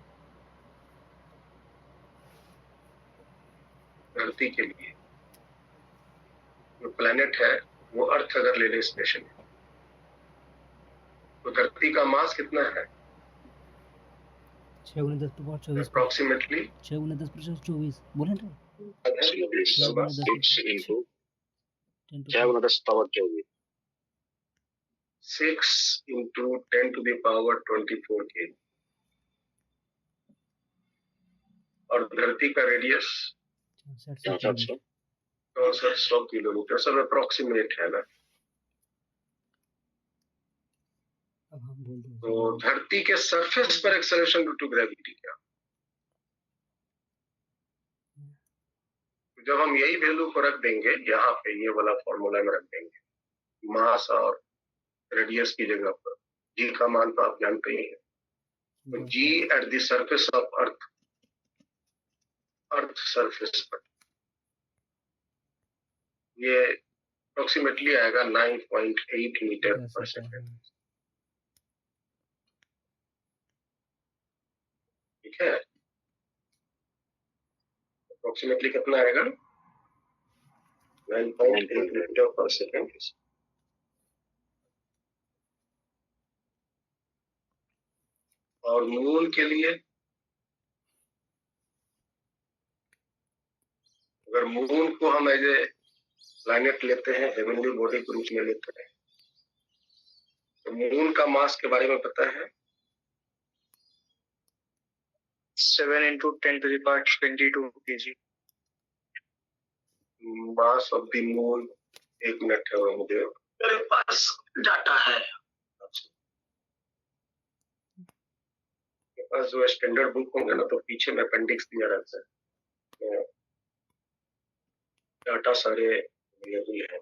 धरती के लिए जो प्लैनेट है वो अर्थ अगर ले ले स्पेशली तो धरती का मास कितना है? 6 गुना 10 पावर 24 अप्रोक्सीमेटली 6 गुना 10 पावर 24 बोले ना 6 गुना 10 into 10 to 6 Guna 10 power 24 into 10 to the power 24 के, और धरती का रेडियस 6400 किलोमीटर। सब अप्रोक्सीमेट है ना। अब हम बोल दो तो धरती के सरफेस पर एक्सेलरेशन ड्यू टू ग्रेविटी क्या? जब हम यही वैल्यू को रख देंगे यहाँ पे, ये वाला फॉर्मूला में रख देंगे, मास और रेडियस की जगह पर, जी का मान तो आप जानते ही हैं। तो जी at the surface of earth, earth surface पर, ये अप्रोक्सीमेटली आएगा 9.8 मीटर पर सेकेंड। ठीक है, अप्रोक्सीमेटली कितना आएगा? 9.8 मीटर पर सेकेंड। और मून के लिए, अगर मून को हम एज ए प्लैनेट लेते हैं, हेवनली बॉडी के रूप में लेते हैं, तो मून का मास के बारे में पता है? 7 into 10 to the power 22 kg. Mass of the moon, एक मिनट है वो, मुझे मेरे पास डाटा है। मेरे पास जो स्टैंडर्ड बुक होंगे ना, तो पीछे में अपेंडिक्स दिया रहता है, डाटा सारे अवेलेबल है।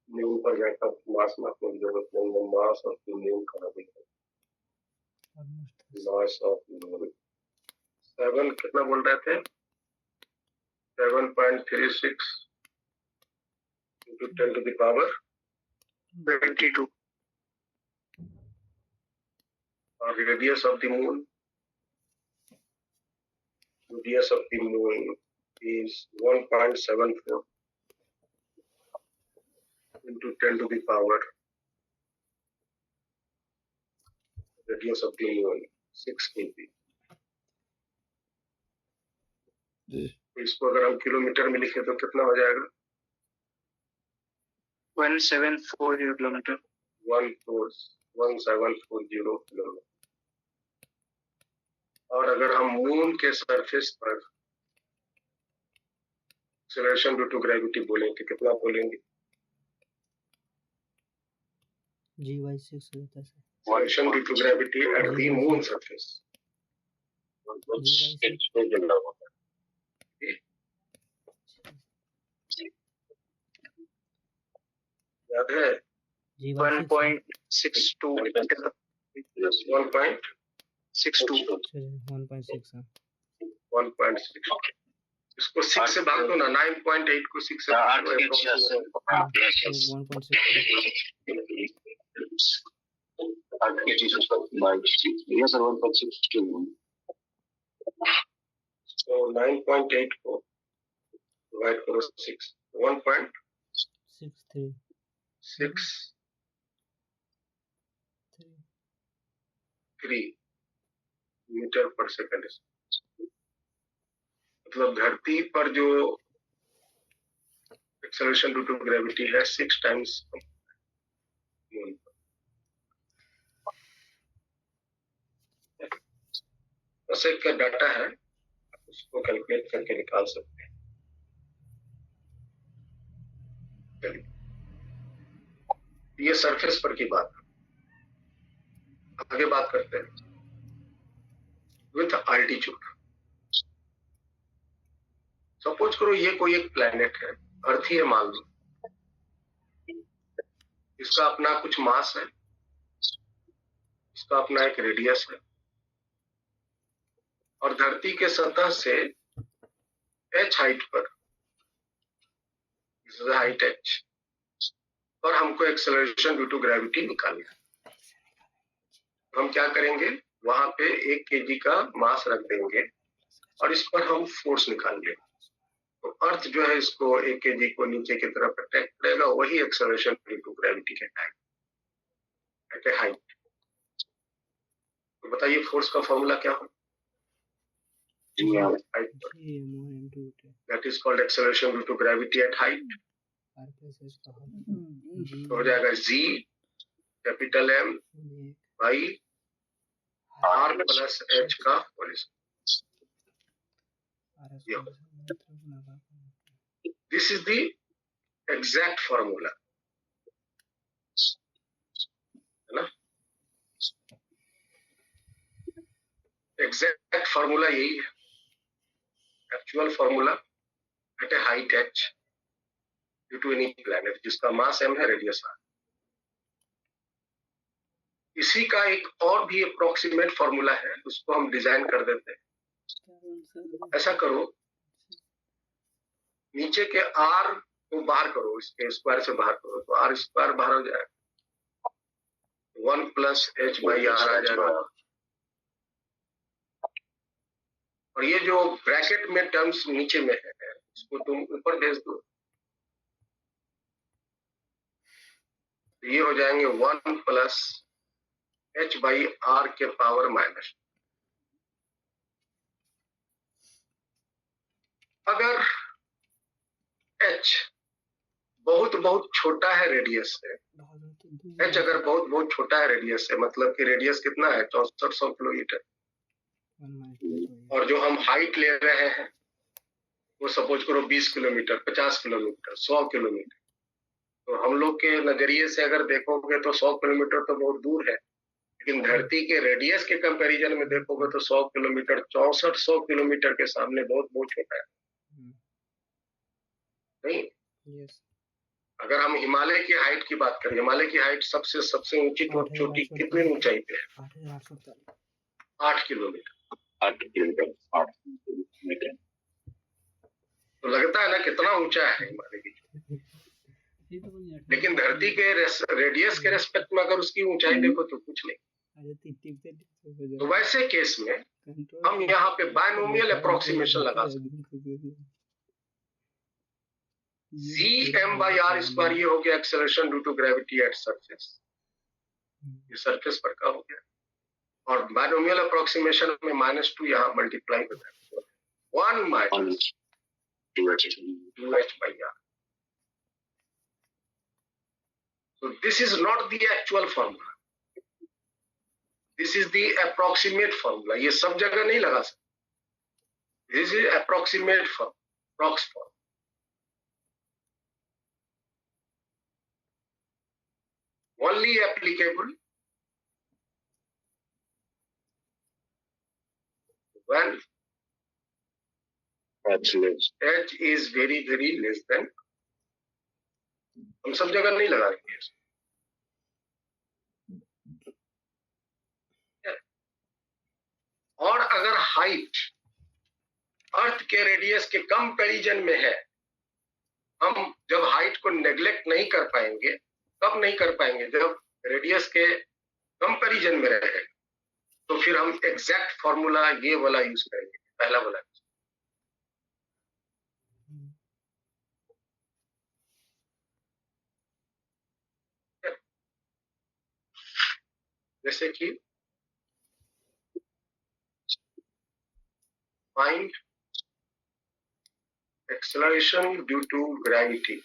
मून पर जाकर मास मापने की जरूरत नहीं है। मास ऑफ द मून कहाँ दिखा? मास ऑफ मून 7 कितना बोल रहे थे? 7.36 into 10 to the power 22. और radius of the moon, radius of the moon is 1.74 into 10 to the power, radius of the moon 6 kb। इसको अगर हम किलोमीटर में लिखे तो कितना हो जाएगा? 1740 किलोमीटर। 1740 किलोमीटर। और अगर हम मून के सरफेस पर एक्सेलरेशन ड्यू टू ग्रेविटी बोलेंगे, कितना बोलेंगे? G/6 होता है sir. Acceleration due to gravity at the moon surface. याद है? 1.62 1.62 1.6। इसको 6 से भाग दो ना, 9.8 को 6 से भाग दो। 1.62 तो 9.8 को डिवाइड करो 6, 1.663 मीटर पर सेकंड। मतलब धरती पर जो एक्सेलरेशन ड्यू टू ग्रेविटी है 6 टाइम्स मून पर। बस एक का डाटा है, उसको कैलकुलेट करके निकाल सकते हैं। ये सरफेस पर की बात। आगे बात करते हैं विथ अल्टीट्यूड। सपोज करो ये कोई एक प्लेनेट है, अर्थ ही है मान लो। इसका अपना कुछ मास है, इसका अपना एक रेडियस है, और धरती के सतह से h हाइट पर, हाइट h पर हमको एक्सेलरेशन ड्यू टू ग्रेविटी निकालना है। हम क्या करेंगे, वहां पे 1 kg का मास रख देंगे और इस पर हम फोर्स निकालेंगे। तो अर्थ जो है इसको 1 kg को नीचे की तरफ अट्रैक्ट करेगा, वही एक्सेलरेशन ड्यू टू ग्रेविटी कहलाएगा एट ए हाइट। तो बताइए फोर्स का फॉर्मूला क्या हो? That is called acceleration due to gravity at height. तो हो जाएगा G capital M by R plus H का whole square. This is the exact formula, है ना? एग्जैक्ट फॉर्मूला यही है, actual formula at a height h due to any planet जिसका मास m है, रेडियस r। इसी का एक और भी अप्रोक्सीमेट फॉर्मूला है, उसको हम डिजाइन कर देते हैं। ऐसा करो, नीचे के r को बाहर करो, इसके स्क्वायर से बाहर करो, तो r स्क्वायर बाहर हो जाएगा, 1 प्लस h बाई r आ जाएगा। और ये जो ब्रैकेट में टर्म्स नीचे में है, इसको तुम ऊपर भेज दो, ये हो जाएंगे 1 प्लस h बाई r के पावर माइनस। अगर h बहुत बहुत छोटा है रेडियस से, h अगर बहुत बहुत छोटा है रेडियस से, मतलब कि रेडियस कितना है, 6400 किलोमीटर, और जो हम हाइट ले रहे हैं वो सपोज करो 20 किलोमीटर, 50 किलोमीटर, 100 किलोमीटर, तो हम लोग के नजरिए से अगर देखोगे तो 100 किलोमीटर तो बहुत दूर है, लेकिन धरती के रेडियस के कंपैरिजन में देखोगे तो 100 किलोमीटर 6400 किलोमीटर के सामने बहुत बहुत छोटा है, नहीं? अगर हम हिमालय की हाइट की बात करें, हिमालय की हाइट सबसे ऊंची चोटी कितनी ऊंचाई पे है? 8 किलोमीटर। तो लगता है ना कितना ऊंचा है हिमालय की, लेकिन धरती के रेडियस के रेस्पेक्ट में अगर उसकी ऊंचाई देखो तो कुछ नहीं। तो वैसे केस में हम यहाँ पे बायनोमियल अप्रोक्सीमेशन लगा सकते हैं। Gm बाई आर स्क्वायर ये हो गया acceleration due to gravity at surface, ये सरफेस पर का हो गया, और बायनोमियल अप्रोक्सीमेशन में -2 यहाँ मल्टीप्लाई हो जाएगा, 1 minus 2h by R. So this is not the actual formula. This is the approximate formula. ये सब जगह नहीं लगा सकते। This is approximate form, prox form. Only applicable when h is very very less than। हम सब जगह नहीं लगाएंगे। और अगर हाइट अर्थ के रेडियस के कंपैरिजन में है, हम जब हाइट को नेग्लेक्ट नहीं कर पाएंगे, कब नहीं कर पाएंगे? जब रेडियस के कंपैरिजन में रहेगा, तो फिर हम एग्जैक्ट फॉर्मूला ये वाला यूज करेंगे, पहला वाला। जैसे कि find acceleration due to gravity,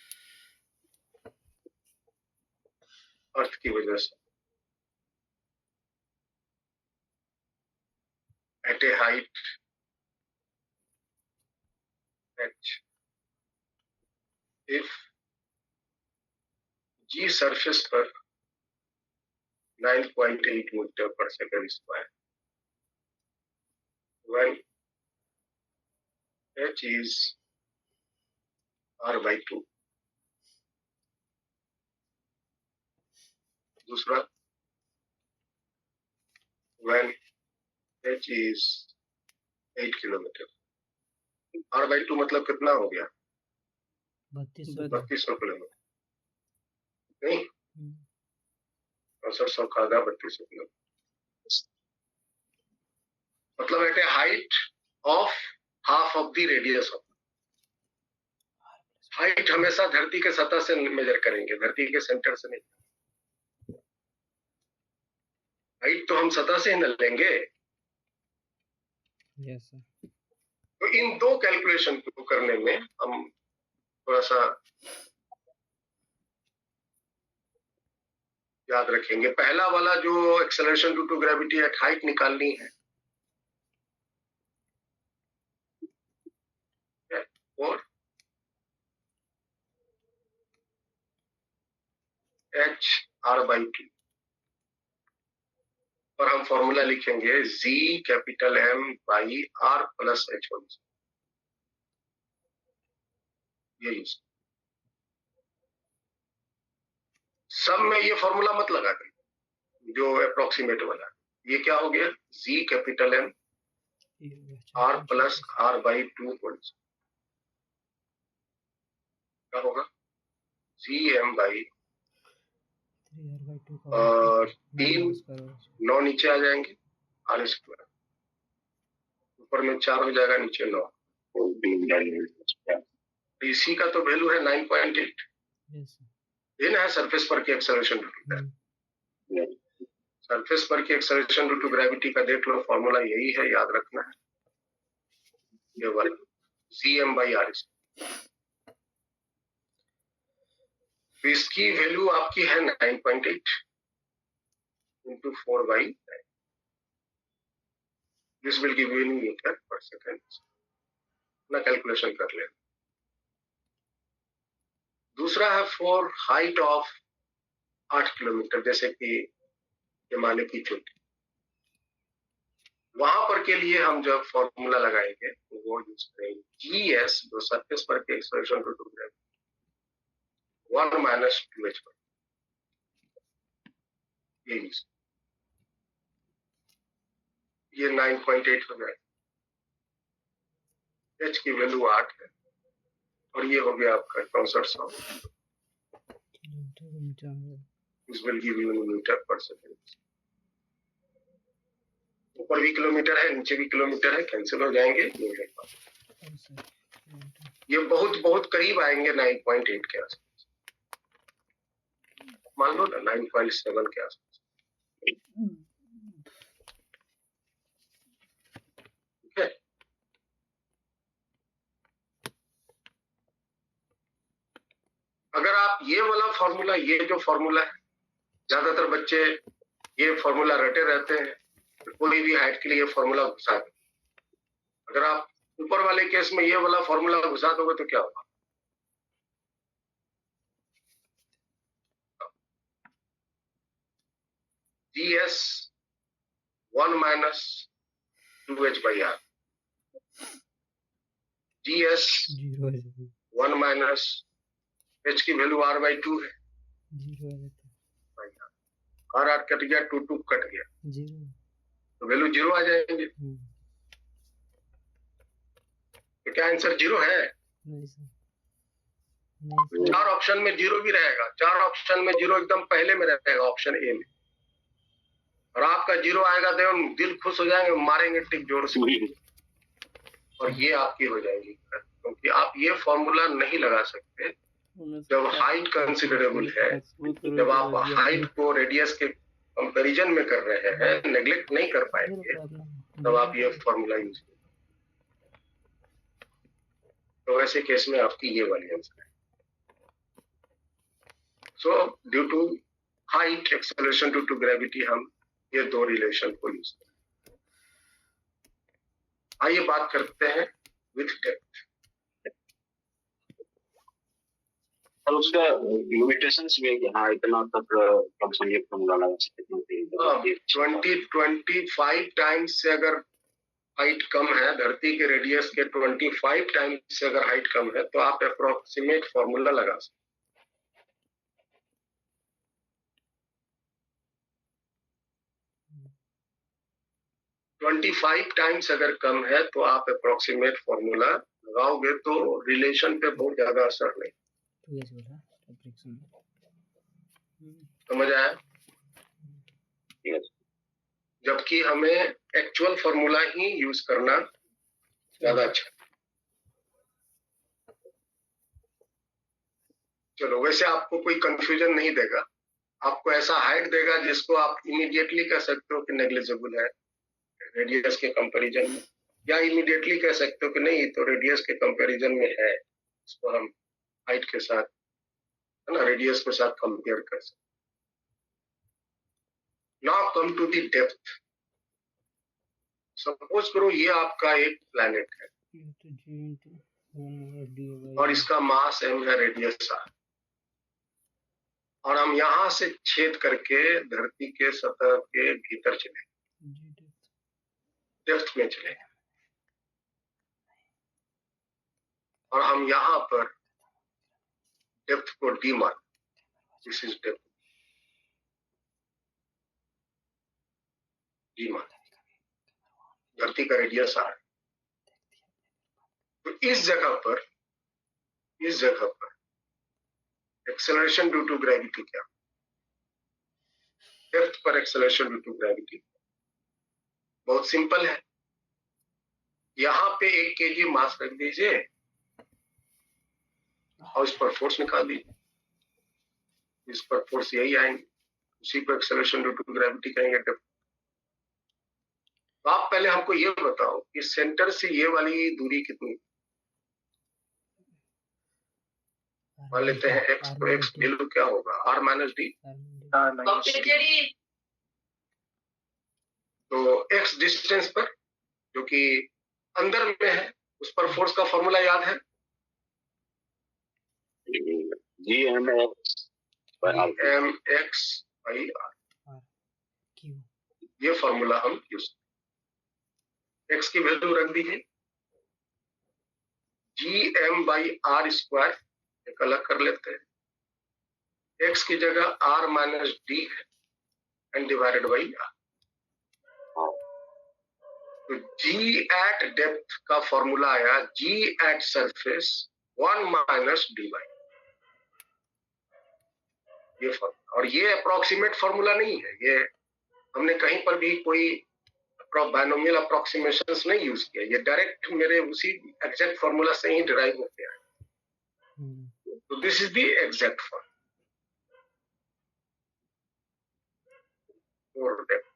earth की वजह से at a height h, if g surface पर 9.8 metre per second square, when h is r/2। दूसरा, when h is 8 kilometre, r/2 मतलब कितना हो गया? 3200 किलोमीटर, नहीं 6400 का आधा 3200 किलोमीटर, मतलब at a height of half of the radius of. Height हमेशा धरती के सतह से मेजर करेंगे, धरती के सेंटर से नहीं। हाइट तो हम सतह से ही न लेंगे। Yes sir. तो इन दो कैलकुलेशन को करने में हम थोड़ा सा याद रखेंगे। पहला वाला जो acceleration due to gravity at height निकालनी है, और एच आर बाई टी पर हम फॉर्मूला लिखेंगे G capital M by R plus H one. ये यूज सब में ये फॉर्मूला मत लगा दें, जो अप्रोक्सीमेट वाला। ये क्या हो गया, G capital M R plus R by 2 क्या होगा, जी एम बाई 3 9 नीचे आ जाएंगे, आर स्क्वायर ऊपर में 4 हो जाएगा, नीचे 9। इसी का तो वैल्यू है 9.8। ये ना है सरफेस पर की एक्सेलरेशन ड्यू टू सरफेस पर की एक्सेलरेशन ड्यू टू ग्रेविटी का देख लो, फॉर्मूला यही है, याद रखना है। ये वाला जी एम बाई आर। तो इसकी वैल्यू आपकी है 9.8 into 4/9. This will give you in meter per second. ना कैलकुलेशन कर ले। दूसरा है फॉर हाइट ऑफ 8 किलोमीटर, जैसे कि हिमालय की चोटी, वहां पर के लिए हम जब फॉर्मूला लगाएंगे तो वो यूज करेंगे जी एस, जो सरफेस पर के acceleration due to gravity 1 minus 2h पर, ये यूज, ये 9.8 हो जाएगा। h की वैल्यू 8 है और ये हो गया आपका 6400। This will give you in meter per second. ऊपर भी किलोमीटर है, नीचे भी किलोमीटर है, कैंसिल हो जाएंगे। ये बहुत बहुत करीब आएंगे 9.8 के आसपास, मान लो ना 9.7 के आसपास। ठीक है, अगर आप ये वाला फॉर्मूला, ये जो फॉर्मूला है, ज्यादातर बच्चे ये फॉर्मूला रटे रहते हैं, कोई भी हाइट के लिए फॉर्मूला घुसा दो। अगर आप ऊपर वाले केस में ये वाला फॉर्मूला घुसा दोगे तो क्या होगा, G S 1 minus 2h by R, G S 1 minus h की वैल्यू r बाई 2 है, r r कट गया, 2 2 कट गया, तो वैल्यू 0 आ जाएंगे। तो क्या आंसर 0 है? चार ऑप्शन में 0 भी रहेगा, 4 ऑप्शन में 0 एकदम पहले में रहेगा, ऑप्शन ए में। और आपका 0 आएगा तो दिल खुश हो जाएंगे, मारेंगे टिक जोर से, और ये आपकी हो जाएगी, क्योंकि आप ये फॉर्मूला नहीं लगा सकते जब हाइट कंसिडरेबल है। जब आप हाइट को रेडियस के कंपैरिजन में कर रहे हैं, नेग्लेक्ट नहीं कर पाएंगे, तब आप ये फॉर्मूला यूज करें। तो ऐसे केस में आपकी ये वाली आंसर है। So due to height acceleration due to gravity हम ये दो रिलेशन को यूज करें। आइए बात करते हैं विथ डेप्थ। और उसका लिमिटेशंस भी है कि हाँ इतना तक अप्रोक्सीमेट फॉर्मूला लगा सकते हैं। 25 टाइम्स से अगर हाइट कम है, धरती के रेडियस के 25 टाइम्स से अगर हाइट कम है, तो आप अप्रोक्सीमेट फॉर्मूला लगा सकते हैं। 25 टाइम्स अगर कम है तो आप अप्रोक्सीमेट फॉर्मूला लगाओगे तो रिलेशन पे बहुत ज्यादा असर नहीं। समझ आया? जबकि हमें एक्चुअल फॉर्मूला ही यूज करना ज्यादा अच्छा। चलो, वैसे आपको कोई कंफ्यूजन नहीं देगा, आपको ऐसा हाइट देगा जिसको आप इमीडिएटली कह सकते हो कि नेग्लिजिबल है रेडियस के कंपैरिजन में, या इमीडिएटली कह सकते हो कि नहीं तो रेडियस के कंपैरिजन में है, इसको हम हाइट के साथ है ना रेडियस के साथ कंपेयर कर सकते। Now come to the depth. Suppose करो ये आपका एक प्लैनेट है और इसका मास m है, रेडियस r, और हम यहां से छेद करके धरती के सतह के भीतर चले, डेप्थ में चले, और हम यहां पर डेप्थ को d मान, दिस इज डेप्थ d मान, धरती का रेडियस r। तो इस जगह पर एक्सेलरेशन ड्यू टू ग्रेविटी क्या, डेप्थ पर एक्सेलरेशन ड्यू टू ग्रेविटी बहुत सिंपल है। यहां पे 1 kg मास रख दीजिए और इस पर फोर्स निकाल दीजिए, इस पर फोर्स यही आएंगे, उसी को एक्सेलरेशन ड्यू टू ग्रेविटी कहेंगे डेप्थ। तो आप पहले हमको ये बताओ कि सेंटर से ये वाली दूरी कितनी, मान लेते हैं x, तो x वैल्यू क्या होगा r माइनस डी। तो x डिस्टेंस पर जो कि अंदर में है उस पर फोर्स का फॉर्मूला याद है, mx by r, ये फॉर्मूला हम यूज, x की वैल्यू रख दीजिए, gm by r स्क्वायर एक अलग कर लेते हैं, x की जगह r माइनस डी है एंड डिवाइडेड बाई r। तो g एट डेप्थ का फॉर्मूला आया g at surface 1 minus D by, ये फॉर्मूला। और ये अप्रोक्सीमेट फॉर्मूला नहीं है, ये हमने कहीं पर भी कोई बायनोमियल अप्रोक्सीमेशंस नहीं यूज किया, ये डायरेक्ट मेरे उसी एग्जैक्ट फॉर्मूला से ही डिराइव होते हैं। तो this is the exact formula for depth.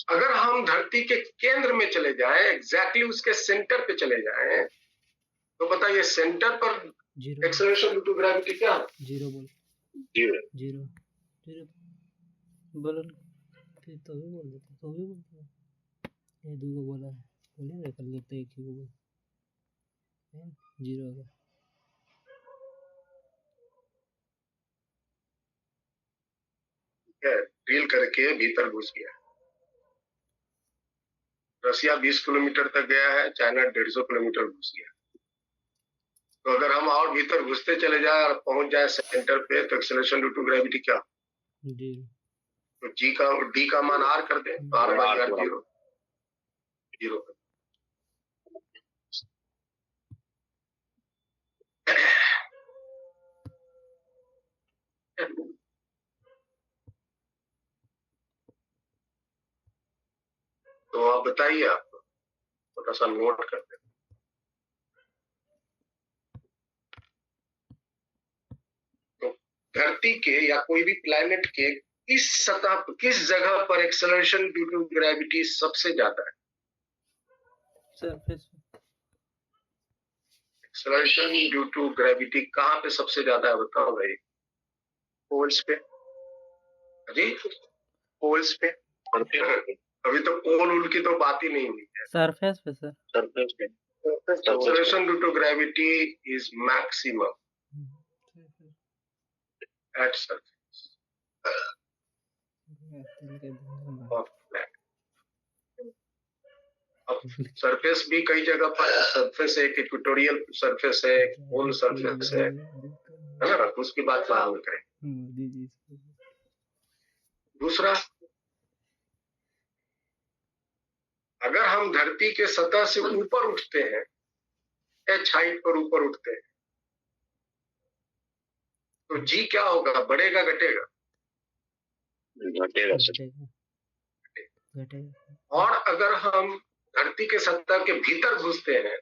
अगर हम धरती के केंद्र में चले जाएं, एग्जैक्टली उसके सेंटर पे चले जाएं, तो बताइए सेंटर पर एक्सेलरेशन ड्यू टू ग्रेविटी क्या है? जीरो बोल, जीरो जीरो जीरो बोलो, फिर तो भी बोल देते, तो भी बोलते ये दूगो बोला है, बोले रे कर लेते एक ही को बोल, जीरो होगा। ड्रिल करके भीतर घुस गया, रसिया 20 किलोमीटर तक गया है, चाइना 150 किलोमीटर घुस गया। तो अगर हम और भीतर घुसते चले जाए और पहुंच जाए सेंटर पे, तो एक्सेलरेशन ड्यू टू ग्रेविटी क्या, तो जी का डी का मान आर कर दे, तो R by R zero, zero. तो आप बताइए, आप थोड़ा सा नोट कर दे। तो धरती के या कोई भी प्लैनेट के किस सतह, किस जगह पर एक्सेलरेशन ड्यू टू ग्रेविटी सबसे ज्यादा है? Surface acceleration due to gravity कहाँ पे सबसे ज्यादा है, बताओ भाई। पोल्स पे जी, पोल्स पे। अभी तो पोल उल की तो बात ही नहीं हुई है। सरफेस पे सर, सरफेस पे acceleration due to gravity is maximum at surface of planet. अब सरफेस भी कई जगह पर, सरफेस एक इक्वेटोरियल सरफेस है, एक पोल सरफेस है ना, उसकी बात बाद में करें। दूसरा, अगर हम धरती के सतह से ऊपर उठते हैं, एच हाइट पर ऊपर उठते हैं, तो जी क्या होगा, बढ़ेगा घटेगा? घटेगा सर। और अगर हम धरती के सतह के भीतर घुसते हैं,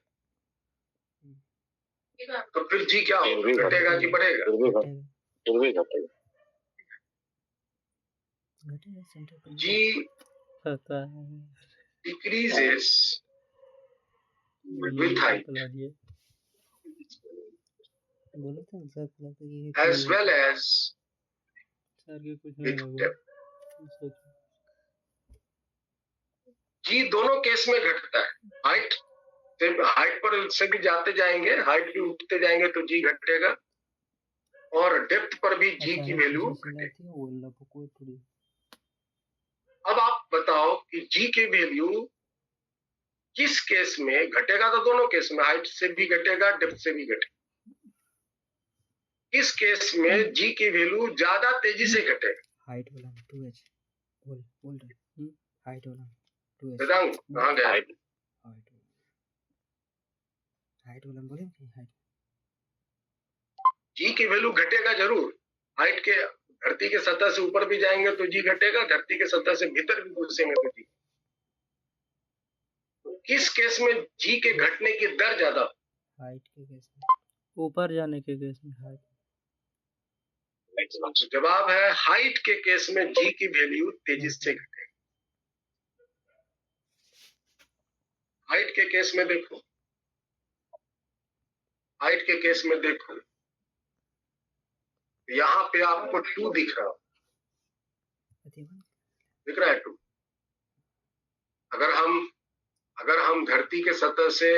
तो फिर जी क्या होगा, घटेगा कि बढ़ेगा? फिर भी घटेगा। घटेगा सेंटर पर जी पता है डिक्रीजेस with height बोला था ना सर बोला था कि as well as सर के कुछ नहीं with लगा depth। सोचो जी दोनों केस में घटता है। हाइट पर से भी जाते जाएंगे, हाइट भी उठते जाएंगे तो जी घटेगा, और डेप्थ पर भी जी की वैल्यू घटेगी। अब आप बताओ कि जी की वैल्यू किस केस में घटेगा? तो दोनों केस में, हाइट से भी घटेगा, डेप्थ से भी घटेगा। किस केस में जी की वैल्यू ज्यादा तेजी से घटेगा? हाइट वाला 2h बोल रहे हाइट वाला 2h वेदांग कहाँ गया? हाइट वाला बोले कि हाइट जी की वैल्यू घटेगा जरूर। हाइट के धरती के सतह से ऊपर भी जाएंगे तो जी घटेगा, धरती के सतह से भीतर भी घुसेंगे तो जी। किस केस में जी के घटने की दर ज्यादा? हाइट के केस में, ऊपर जाने के केस में हाइट। तो जवाब है हाइट के केस में जी की वैल्यू तेजी से घटेगी। हाइट के केस में देखो, हाइट के केस में देखो, यहाँ पे आपको 2 दिख रहा है 2। अगर हम धरती के सतह से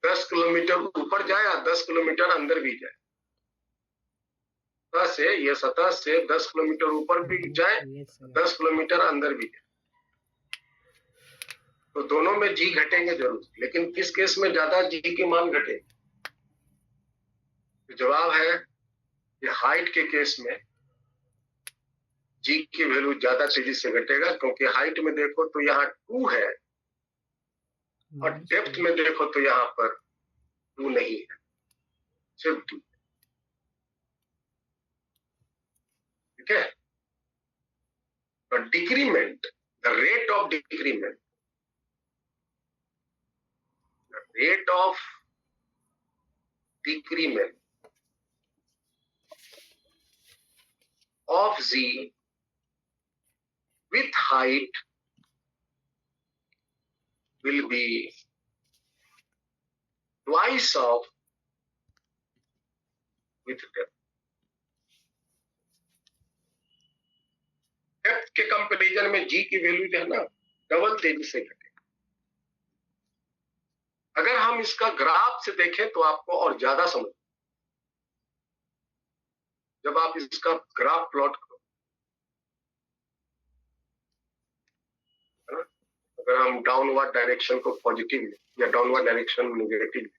10 किलोमीटर ऊपर जाए या 10 किलोमीटर अंदर भी जाए, सतह से 10 किलोमीटर ऊपर भी जाए, 10 किलोमीटर अंदर भी जाए, तो दोनों में जी घटेंगे जरूर। लेकिन किस केस में ज्यादा जी की मान घटेगी? तो जवाब है कि हाइट के केस में जी की वैल्यू ज्यादा तेजी से घटेगा, क्योंकि हाइट में देखो तो यहाँ 2 है और डेप्थ में देखो तो यहाँ पर 2 नहीं है, सिर्फ 2। ठीक है? तो decrement, the rate of decrement, rate of decrement of z with height will be twice of with depth. Depth के कंपैरिजन में जी की वैल्यू जो है ना, डबल तेजी से घटे। अगर हम इसका ग्राफ से देखें तो आपको और ज्यादा समझ, जब आप इसका ग्राफ प्लॉट करो, है ना? अगर हम डाउनवर्ड डायरेक्शन को पॉजिटिव या downward direction negative,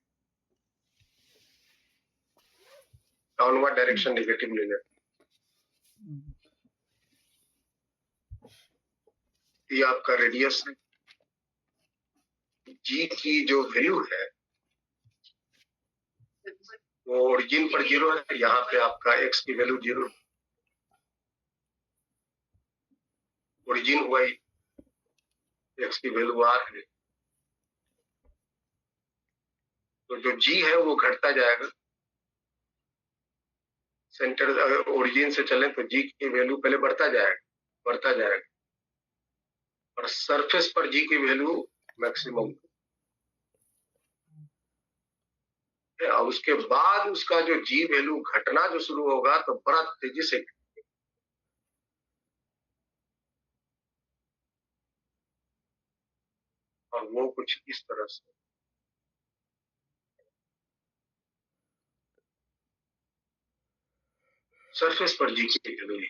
downward direction negative ले लेते, ये आपका रेडियस है। जी की जो वैल्यू है वो ओरिजिन पर 0 है, यहाँ पे आपका एक्स की वैल्यू 0, ओरिजिन हुआ, एक्स की वैल्यू आर है। तो जो जी है वो घटता जाएगा। सेंटर ओरिजिन से चले तो जी की वैल्यू पहले बढ़ता जाएगा, और सरफेस पर जी की वैल्यू मैक्सिमम, और उसके बाद उसका जो जी वैल्यू घटना जो शुरू होगा तो बड़ा तेजी से, और वो कुछ इस तरह से। सरफेस पर जी की वैल्यू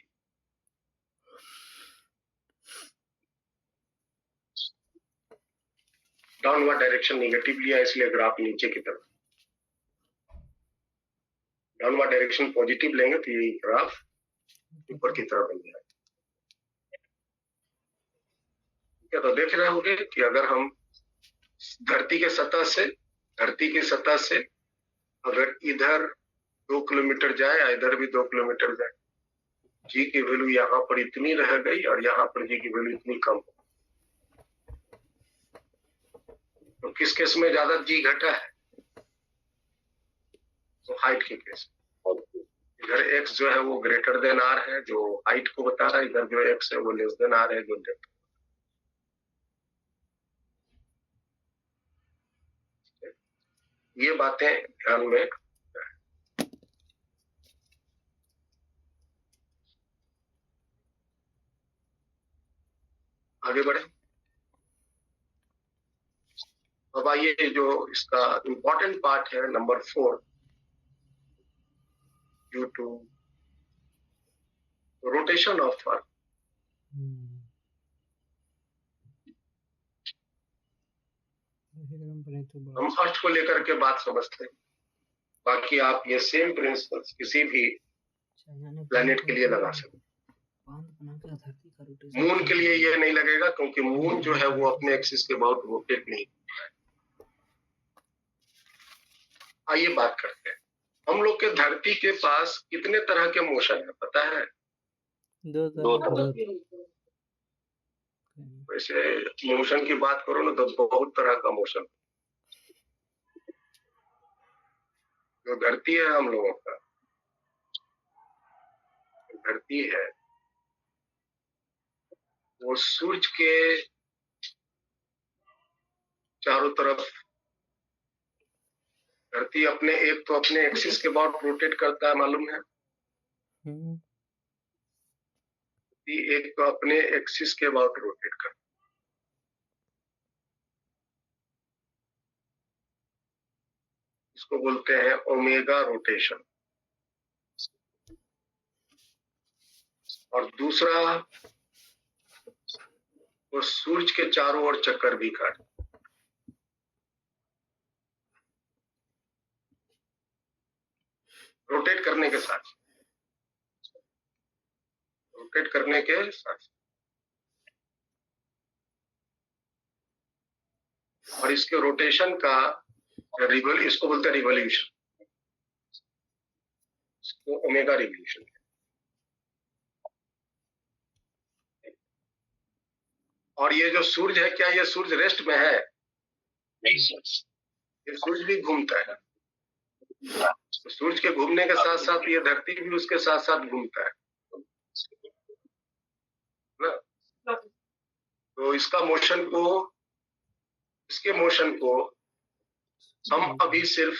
डाउनवर्ड डायरेक्शन नेगेटिव लिया, इसलिए ग्राफ नीचे की तरफ। डाउनवर्ड डायरेक्शन पॉजिटिव लेंगे तो ये ग्राफ ऊपर की तरफ बन जाएगा। क्या तो देख रहे होंगे कि अगर हम धरती की सतह से अगर इधर 2 किलोमीटर जाए या इधर भी 2 किलोमीटर जाए, जी की वैल्यू यहाँ पर इतनी रह गई और यहाँ पर जी की वैल्यू इतनी कम। तो किस केस में ज्यादा जी घटा है? तो हाइट के केस इधर x जो है वो ग्रेटर देन r है, जो हाइट को बता रहा है, इधर जो x है वो लेस देन r है, जो डेप्थ। ये बातें ध्यान में। आगे बढ़े। अब आइए जो इसका इंपॉर्टेंट पार्ट है number 4, due to rotation of earth. हम अर्थ को लेकर के बात समझते हैं, बाकी आप ये सेम प्रिंसिपल्स किसी भी प्लेनेट के लिए लगा सकते हैं। मून के लिए ये नहीं लगेगा, क्योंकि मून जो है वो अपने एक्सिस के बहुत रोटेट नहीं। आइए बात करते हैं, हम लोग के धरती के पास कितने तरह के मोशन है पता है? दो तरह के। वैसे मोशन की बात करो ना तो बहुत तरह का मोशन। जो धरती है हम लोगों का, धरती है वो सूरज के चारों तरफ, धरती अपने एक तो अपने एक्सिस के अबाउट रोटेट करता है, मालूम है? एक तो अपने एक्सिस के अबाउट रोटेट करता है। इसको बोलते हैं ओमेगा रोटेशन। और दूसरा वो सूरज के चारों ओर चक्कर भी काटता है। रोटेट करने के साथ, रोटेट करने के साथ, और इसके रोटेशन का इसको बोलते हैं रिवॉल्यूशन, इसको ओमेगा रिवॉल्यूशन। और ये जो सूरज है, क्या ये सूरज रेस्ट में है? नहीं सर, ये सूरज भी घूमता है। तो सूरज के घूमने के साथ साथ ये धरती भी उसके साथ साथ घूमता है ना। तो इसका मोशन को, इसके मोशन को हम अभी सिर्फ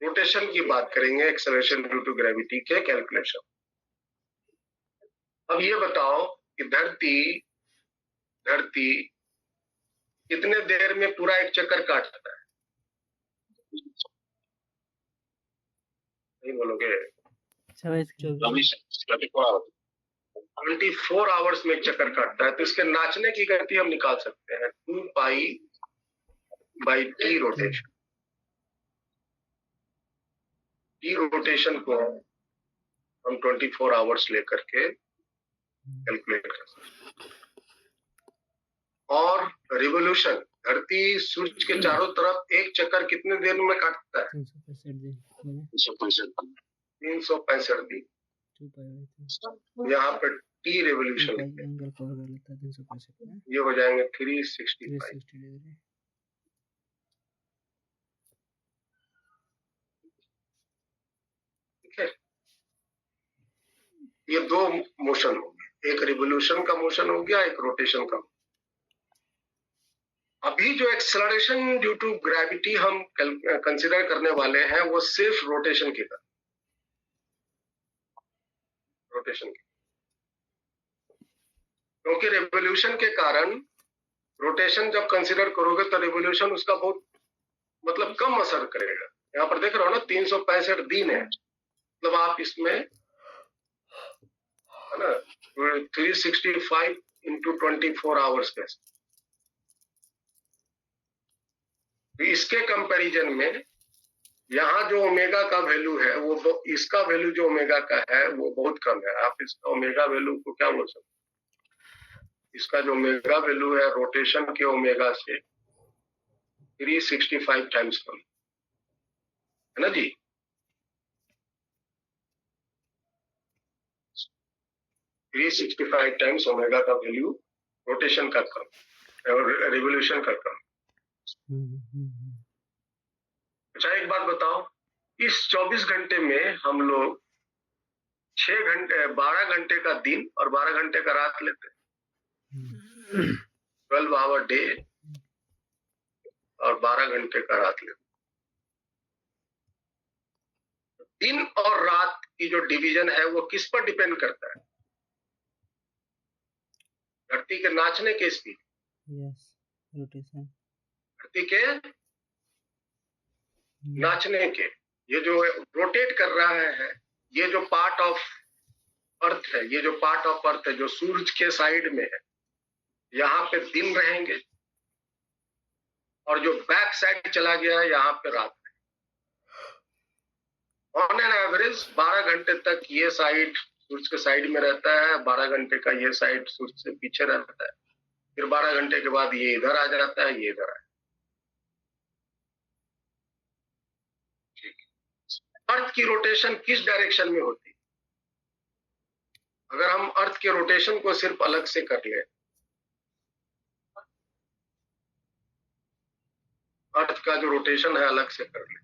रोटेशन की बात करेंगे, एक्सेलरेशन ड्यू टू ग्रेविटी के कैलकुलेशन। अब ये बताओ कि धरती कितने देर में पूरा एक चक्कर काटता है? नहीं बोलोगे? 24 आवर्स में एक चक्कर काटता है। तो इसके नाचने की गति हम निकाल सकते हैं 2 पाई by T rotation. T rotation को हम 24 आवर्स लेकर के कैलकुलेट कर सकते हैं। और रिवोल्यूशन, धरती सूरज के चारों तरफ एक चक्कर कितने देर में काटता है? 365 दिन। यहाँ पर टी रिवोल्यूशन ये हो जाएंगे 365। ठीक है, ये दो मोशन हो गए, एक रिवोल्यूशन का मोशन हो गया, एक रोटेशन का। अभी जो एक्सेलरेशन ड्यू टू ग्रेविटी हम कंसीडर करने वाले हैं वो सिर्फ रोटेशन की तरह, रोटेशन की, क्योंकि रिवोल्यूशन के कारण रोटेशन जब कंसीडर करोगे तो रिवोल्यूशन उसका बहुत मतलब कम असर करेगा। यहाँ पर देख रहे हो ना 365 दिन है, मतलब आप इसमें है ना 365 इंटू 24 आवर्स कैसे। इसके कंपैरिजन में यहाँ जो ओमेगा का वैल्यू है वो, इसका वैल्यू जो ओमेगा का है वो बहुत कम है। आप इसका ओमेगा वैल्यू को क्या बोल सकते? इसका जो ओमेगा वैल्यू है रोटेशन के ओमेगा से 365 टाइम्स कम है ना जी। 365 टाइम्स ओमेगा का वैल्यू रोटेशन का कम और रिवोल्यूशन का कम। अच्छा एक बात बताओ, इस 24 घंटे में हम लोग 12 घंटे का दिन और 12 घंटे का रात लेते हैं। 12 आवर डे और 12 घंटे का रात लेते हैं। दिन और रात की जो डिवीजन है वो किस पर डिपेंड करता है? धरती के नाचने के स्पीड, रोटेशन, धरती के नाचने के, ये जो रोटेट कर रहा है, ये जो पार्ट ऑफ अर्थ है, ये जो पार्ट ऑफ अर्थ है जो सूरज के साइड में है, यहाँ पे दिन रहेंगे और जो बैक साइड चला गया है यहाँ पे रात है। ऑन एन एवरेज 12 घंटे तक ये साइड सूरज के साइड में रहता है, 12 घंटे का ये साइड सूरज से पीछे रहता है, फिर 12 घंटे के बाद ये इधर आ जाता है, ये इधर आ। अर्थ की रोटेशन किस डायरेक्शन में होती है? अगर हम अर्थ के रोटेशन को सिर्फ अलग से कर ले, अर्थ का जो रोटेशन है अलग से कर ले,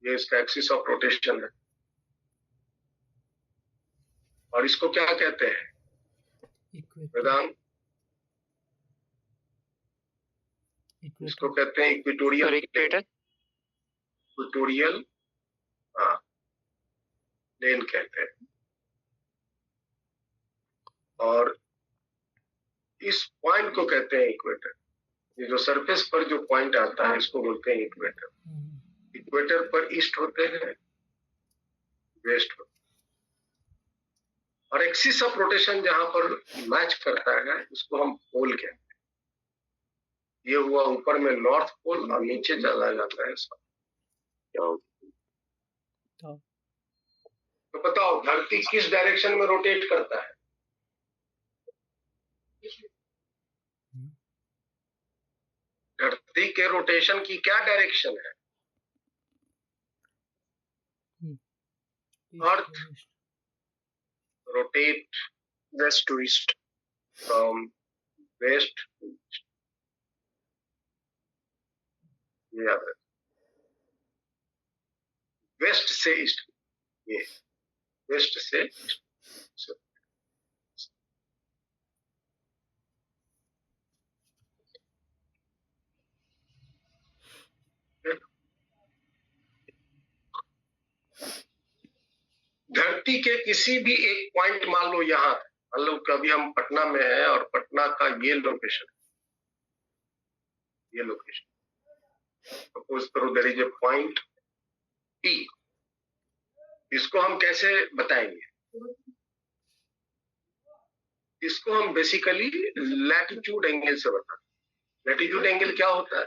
ये इसका एक्सिस ऑफ रोटेशन है और इसको क्या कहते हैं वेदांत? इसको कहते हैं इक्वेटोरियल इक्वेटोरियल प्लेन कहते हैं। और इस पॉइंट को कहते हैं इक्वेटर। ये जो सरफेस पर जो पॉइंट आता है इसको बोलते हैं इक्वेटर। इक्वेटर पर ईस्ट होते हैं, वेस्ट होते हैं, और एक्सिस ऑफ रोटेशन जहां पर मैच करता है उसको हम पोल कहते हैं। ये हुआ ऊपर में नॉर्थ पोल और नीचे चला जाता है साउथ। तो बताओ धरती किस डायरेक्शन में रोटेट करता है? धरती के रोटेशन की क्या डायरेक्शन है? Earth rotate west to east, from west to east. ये याद रखो, वेस्ट से ईस्ट, ये वेस्ट से ईस्ट। धरती के किसी भी एक पॉइंट, मान लो यहाँ, मान लो कभी हम पटना में हैं और पटना का ये लोकेशन, ये लोकेशन, सपोज करो there is a point P। इसको हम कैसे बताएंगे? इसको हम बेसिकली लैटिट्यूड एंगल से बताते। लैटिट्यूड एंगल क्या होता है?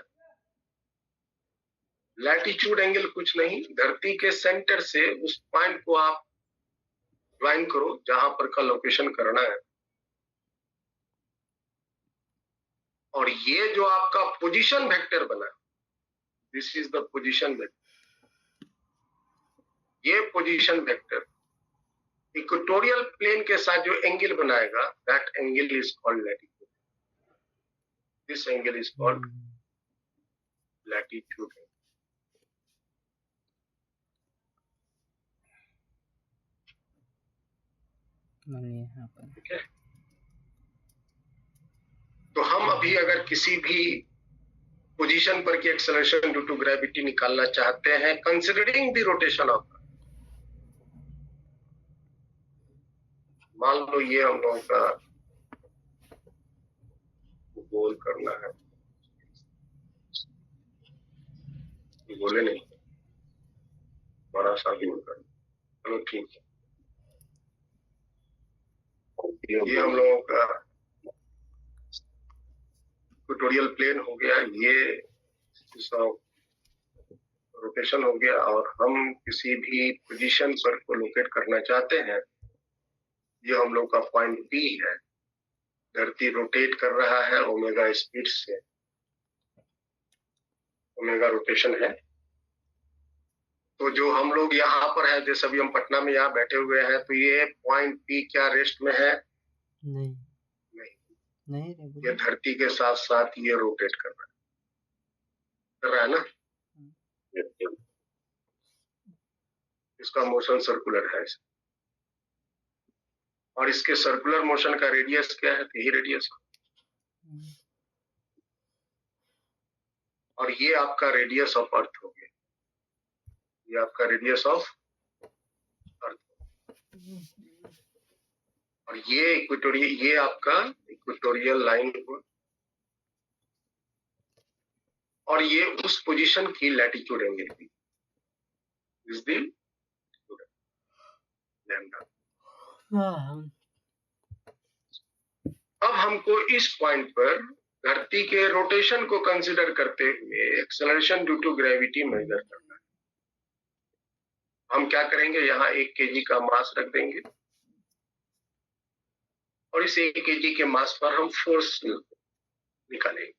लैटिट्यूड एंगल कुछ नहीं, धरती के सेंटर से उस पॉइंट को आप ज्वाइन करो जहां पर का लोकेशन करना है, और ये जो आपका पोजीशन वेक्टर बना, this is the position vector. ये पोजीशन वेक्टर इक्वेटोरियल प्लेन के साथ जो एंगल बनाएगा, that angle is called latitude. This angle is called latitude. ठीक है, तो हम अभी अगर किसी भी पोजीशन पर की एक्सेलरेशन ड्यू टू ग्रेविटी निकालना चाहते हैं कंसिडरिंग द रोटेशन ऑफ, मान लो ये हम लोगों का गोल करना है, बोले नहीं, बड़ा सा गोल करना, चलो ठीक है, ये हम लोगों का इक्वेटोरियल प्लेन हो गया, ये रोटेशन हो गया, और हम किसी भी पोजीशन पर को लोकेट करना चाहते हैं, ये हम लोग का पॉइंट P है। धरती रोटेट कर रहा है ओमेगा स्पीड से, ओमेगा रोटेशन है। तो जो हम लोग यहाँ पर है, जैसे अभी हम पटना में यहाँ बैठे हुए हैं, तो ये पॉइंट P क्या रेस्ट में है? नहीं, नहीं रे ये बोलो। धरती के साथ साथ ये रोटेट कर रहा है ना, इसका मोशन सर्कुलर है। और इसके सर्कुलर मोशन का रेडियस क्या है? तो यही रेडियस। और ये आपका रेडियस ऑफ अर्थ हो गया, ये आपका रेडियस ऑफ अर्थ। और ये इक्वेटोरियल, ये आपका इक्वेटोरियल लाइन हुआ, और ये उस पोजीशन की लैटिट्यूड एंगल थी, इस दी लैम्डा। अब हमको इस पॉइंट पर धरती के रोटेशन को कंसीडर करते हुए acceleration due to gravity measure करना है। हम क्या करेंगे, यहाँ 1 kg का मास रख देंगे, और इस 1 kg के मास पर हम फोर्स निकालेंगे।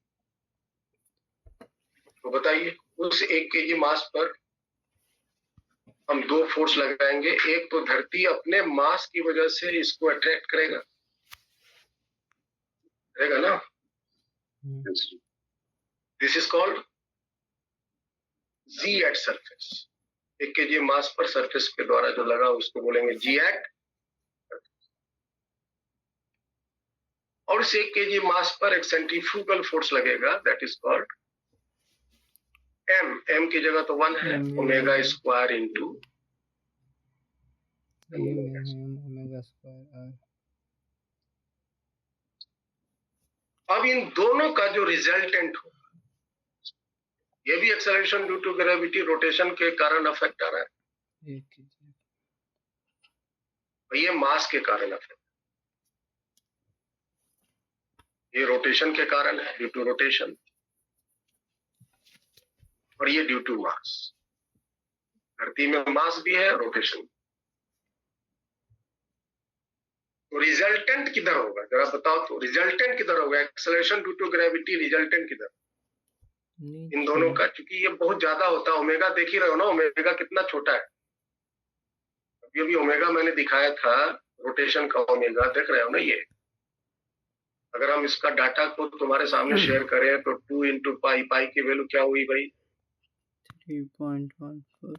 तो बताइए, उस 1 kg मास पर हम 2 फोर्स लगाएंगे। एक तो धरती अपने मास की वजह से इसको अट्रैक्ट करेगा ना, this is called ji at surface. 1 kg mass पर सरफेस के द्वारा जो लगा उसको बोलेंगे जी एट। और इस 1 kg मास पर एक सेंट्रीफ्यूगल फोर्स लगेगा, दैट इज कॉल्ड एम की जगह तो 1 है, omega square into omega square. अब इन दोनों का जो रिजल्टेंट हो, ये भी acceleration due to gravity rotation के कारण अफेक्ट आ रहा है, और ये मास के कारण अफेक्ट, ये रोटेशन के कारण है, ड्यू टू रोटेशन, और ये ड्यू टू मास। धरती में मास भी है, रोटेशन। तो रिजल्टेंट किधर होगा, जरा बताओ तो, रिजल्टेंट किधर होगा? Acceleration due to gravity resultant किधर? इन दोनों का, क्योंकि ये बहुत ज्यादा होता है। ओमेगा देख ही रहे हो ना, ओमेगा कितना छोटा है। अभी ओमेगा मैंने दिखाया था, रोटेशन का ओमेगा देख रहे हो ना। ये अगर हम इसका डाटा को तुम्हारे सामने शेयर करें तो 2 इंटू पाई, पाई की वैल्यू क्या हुई भाई? 3.14।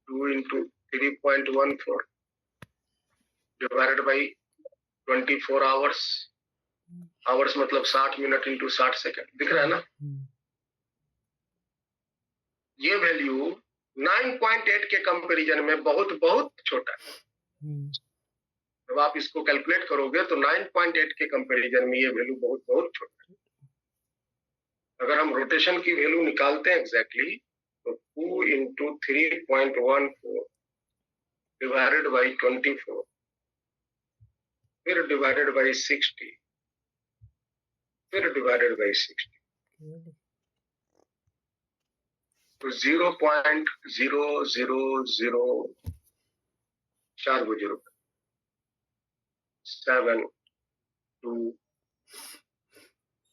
2 into 3.14 divided by 24 hours. Hours मतलब 60 मिनट इंटू 60 सेकंड, दिख रहा है ना। ये वैल्यू 9.8 के कंपैरिजन में बहुत बहुत छोटा है। जब आप इसको कैलकुलेट करोगे तो 9.8 के कंपैरिजन में ये वैल्यू बहुत बहुत छोटा है। अगर हम रोटेशन की वैल्यू निकालते हैं एग्जैक्टली, तो 2 इंटू 3.14 डिवाइडेड बाई 24 फिर डिवाइडेड बाई 60 फिर डिवाइडेड बाई 60, तो 0.0004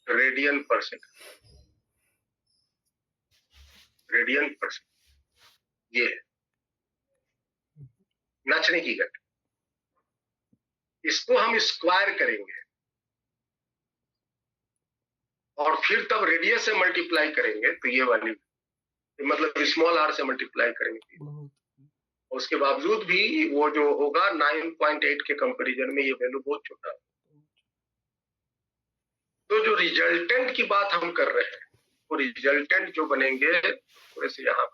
रेडियन पर सेकंड। रेडियन पर सेकंड ये है नाचने की घटना। इसको हम स्क्वायर करेंगे और फिर तब रेडियस से मल्टीप्लाई करेंगे, तो ये वाली मतलब स्मॉल आर से मल्टीप्लाई करेंगे। उसके बावजूद भी वो जो होगा 9.8 के कंपैरिजन में ये वैल्यू बहुत छोटा है। तो जो रिजल्टेंट की बात हम कर रहे हैं, वो रिजल्टेंट जो बनेंगे थोड़े से यहाँ,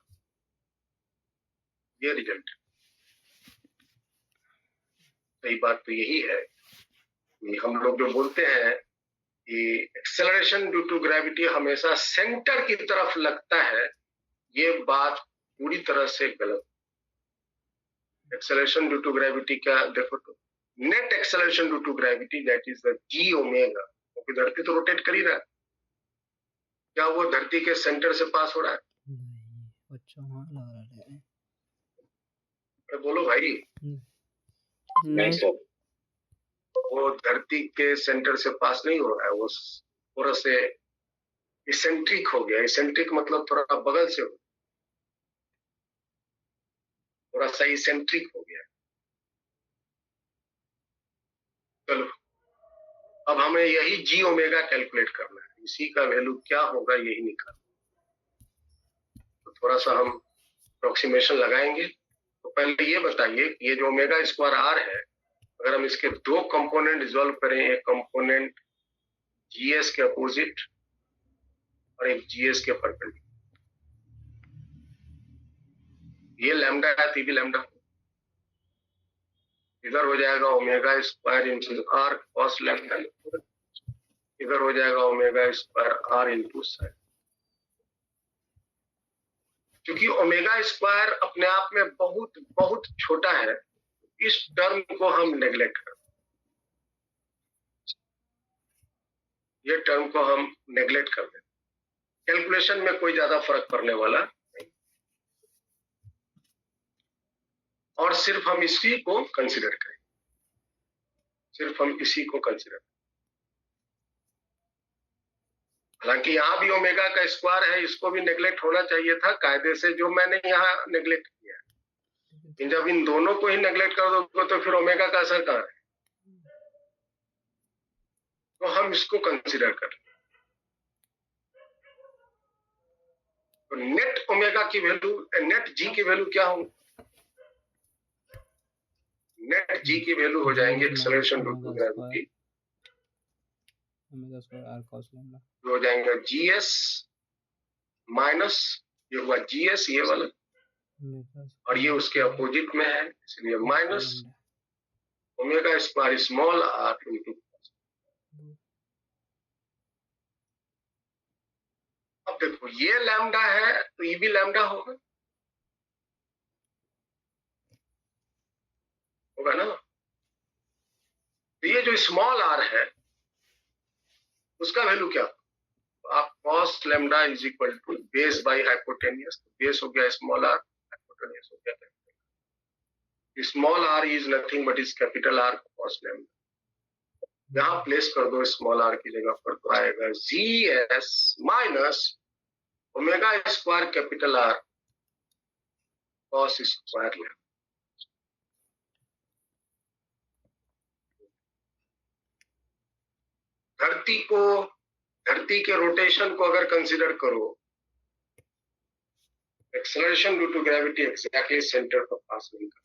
ये रिजल्ट। सही बात तो यही है कि हम लोग जो बोलते हैं कि एक्सेलरेशन ड्यू टू ग्रेविटी हमेशा सेंटर की तरफ लगता है, ये बात पूरी तरह से गलत। एक्सेलरेशन ड्यू टू ग्रेविटी क्या, देखो तो net acceleration due to gravity that is the G omega, क्योंकि धरती तो रोटेट कर ही रहा है। क्या वो धरती के सेंटर से पास हो रहा है? अच्छा हाँ लग रहा है। अरे बोलो भाई। नहीं सर, वो धरती के सेंटर से पास नहीं हो रहा है, वो थोड़ा से इसेंट्रिक हो गया। इसेंट्रिक मतलब थोड़ा बगल से हो, थोड़ा सा इसेंट्रिक हो गया। चलो हमें यही जी ओमेगा कैलकुलेट करना है, इसी का वैल्यू क्या होगा यही निकालना। तो थोड़ा सा हम अप्रोक्सीमेशन लगाएंगे। तो पहले ये बताइए कि ये जो ओमेगा स्क्वायर आर है, अगर हम इसके दो कंपोनेंट रिजॉल्व करें, एक कंपोनेंट जीएस के अपोजिट और एक जीएस के परपेंडिकुलर, ये लैम्डा है तो ये भी लैम्डा, इधर हो जाएगा omega square into R cos lambda, इधर हो जाएगा omega square R into sine. क्योंकि ओमेगा स्क्वायर अपने आप में बहुत बहुत छोटा है, इस टर्म को हम नेग्लेक्ट कर, ये टर्म को हम नेग्लेक्ट कर दें, कैलकुलेशन में कोई ज्यादा फर्क पड़ने वाला नहीं, और सिर्फ हम इसी को कंसीडर करें, सिर्फ हम इसी को कंसीडर। हालांकि यहाँ भी ओमेगा का स्क्वायर है, इसको भी नेग्लेक्ट होना चाहिए था कायदे से, जो मैंने यहाँ नेग्लेक्ट किया है। लेकिन जब इन दोनों को ही नेग्लेक्ट कर दोगे तो फिर ओमेगा का असर कहाँ है? तो हम इसको कंसीडर कर, तो नेट ओमेगा की वैल्यू, नेट जी की वैल्यू क्या होगी? नेट जी की वैल्यू हो जाएंगे acceleration due to gravity, omega square R cos lambda, हो जाएगा जीएस माइनस, ये हुआ जीएस ये वाला, और ये उसके अपोजिट में है, इसलिए minus omega square small r into. अब देखो ये लैम्डा है तो ये भी लैम्डा होगा, होगा ना। तो ये जो स्मॉल आर है उसका वैल्यू क्या? आप cos lambda is equal to base by hypotenuse, base हो गया स्मॉल आर, हाइपोटेनियस हो गया capital. Small r is nothing but is capital R cos lambda. यहाँ प्लेस कर दो स्मॉल आर की जगह पर, तो आएगा g s minus omega square capital R cos square lambda. धरती के रोटेशन को अगर कंसीडर करो, acceleration due to gravity exactly centre पर पास नहीं कर,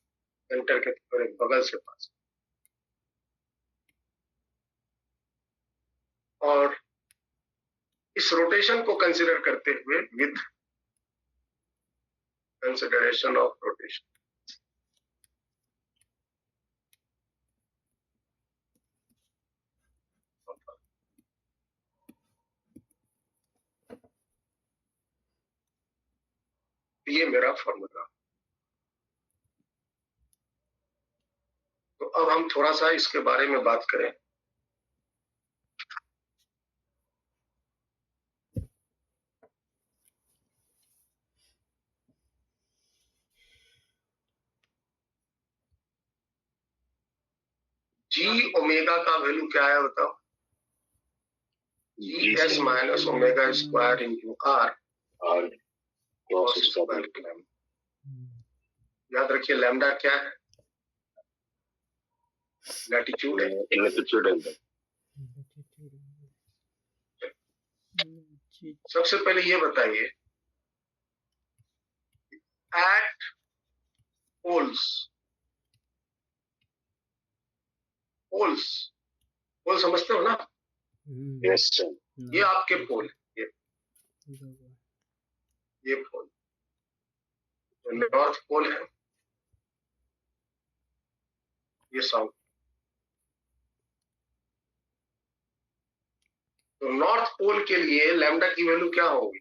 सेंटर के थोड़े बगल से पास, और इस रोटेशन को कंसीडर करते हुए विद कंसिडरेशन ऑफ रोटेशन, ये मेरा फॉर्मूला। तो अब हम थोड़ा सा इसके बारे में बात करें। जी ओमेगा का वैल्यू क्या है बताओ? G s minus omega square into r और cos स्क्वायर लैम्डा। याद रखिए लैम्डा क्या है? लैटिट्यूड है, लैटिट्यूड है। सबसे पहले ये बताइए, एट पोल्स, पोल्स, पोल समझते हो ना? Yes sir. ये आपके पोल, ये पोल, तो नॉर्थ पोल है, ये साउथ। तो नॉर्थ पोल के लिए लैम्डा की वैल्यू क्या होगी?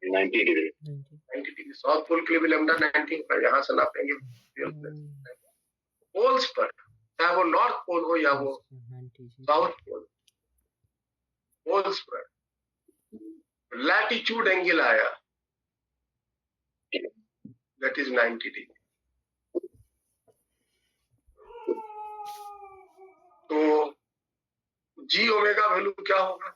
90 डिग्री। 90 डिग्री। साउथ पोल के लिए भी लैम्डा 90 पर, यहाँ से नापेंगे पोल्स पर, चाहे वो नॉर्थ पोल हो या वो साउथ पोल, पोल्स पर लैटिट्यूड एंगल आया, दैट इज 90 डिग्री। तो जी ओमेगा वैल्यू क्या होगा?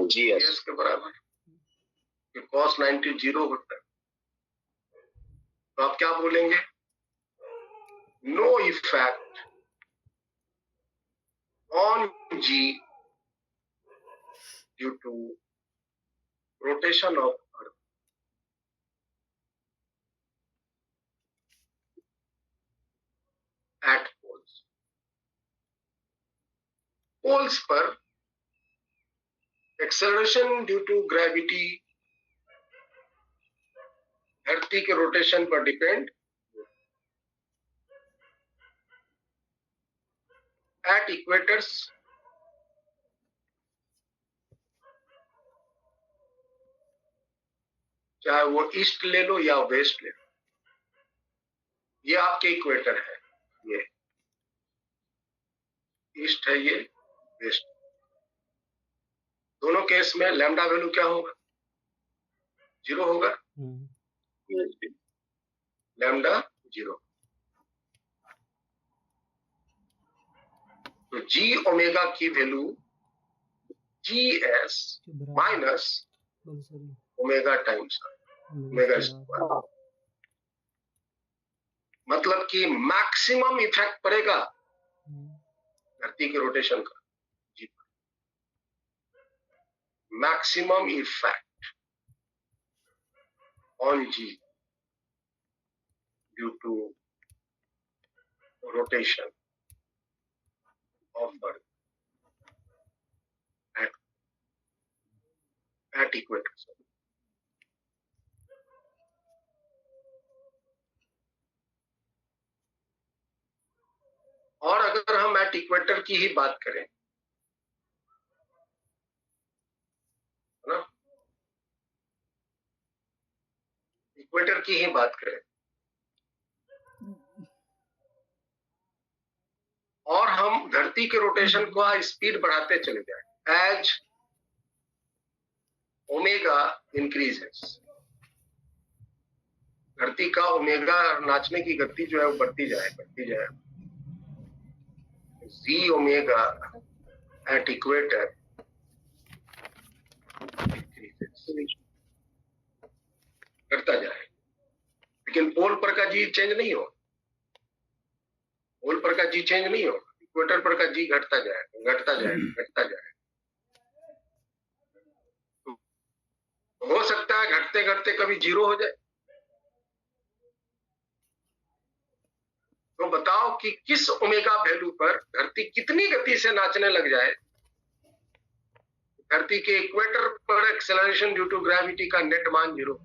जी एस के बराबर, cos 90 जीरो होता है। तो आप क्या बोलेंगे? no effect on G due to rotation of Earth. At poles. Poles पर एक्सेलरेशन ड्यू टू ग्रेविटी धरती के रोटेशन पर डिपेंड. एट इक्वेटर्स चाहे वो ईस्ट ले लो या वेस्ट ले लो, ये आपके इक्वेटर है, ये ईस्ट है, ये वेस्ट. दोनों केस में लैम्डा वैल्यू क्या होगा? 0 होगा. लैम्डा 0. तो जी ओमेगा की value GS minus omega times omega square. मतलब कि मैक्सिमम इफेक्ट पड़ेगा धरती के रोटेशन का जी पर. Maximum effect on ji due to rotation of earth at equator. और अगर हम एट इक्वेटर की ही बात करें, है ना, इक्वेटर की ही बात करें और हम धरती के रोटेशन को स्पीड बढ़ाते चले जाए एज ओमेगा इंक्रीजेस, धरती का ओमेगा नाचने की गति जो है वो बढ़ती जाए. जी ओमेगा एट इक्वेटर करता जाए, लेकिन पोल पर का जी चेंज नहीं हो. पोल पर का जी चेंज नहीं हो, इक्वेटर पर का जी घटता जाए. हो सकता है घटते घटते कभी 0 हो जाए. तो बताओ कि किस ओमेगा वैल्यू पर धरती कितनी गति से नाचने लग जाए, धरती के इक्वेटर पर एक्सेलरेशन ड्यू टू ग्रेविटी का नेट मान 0.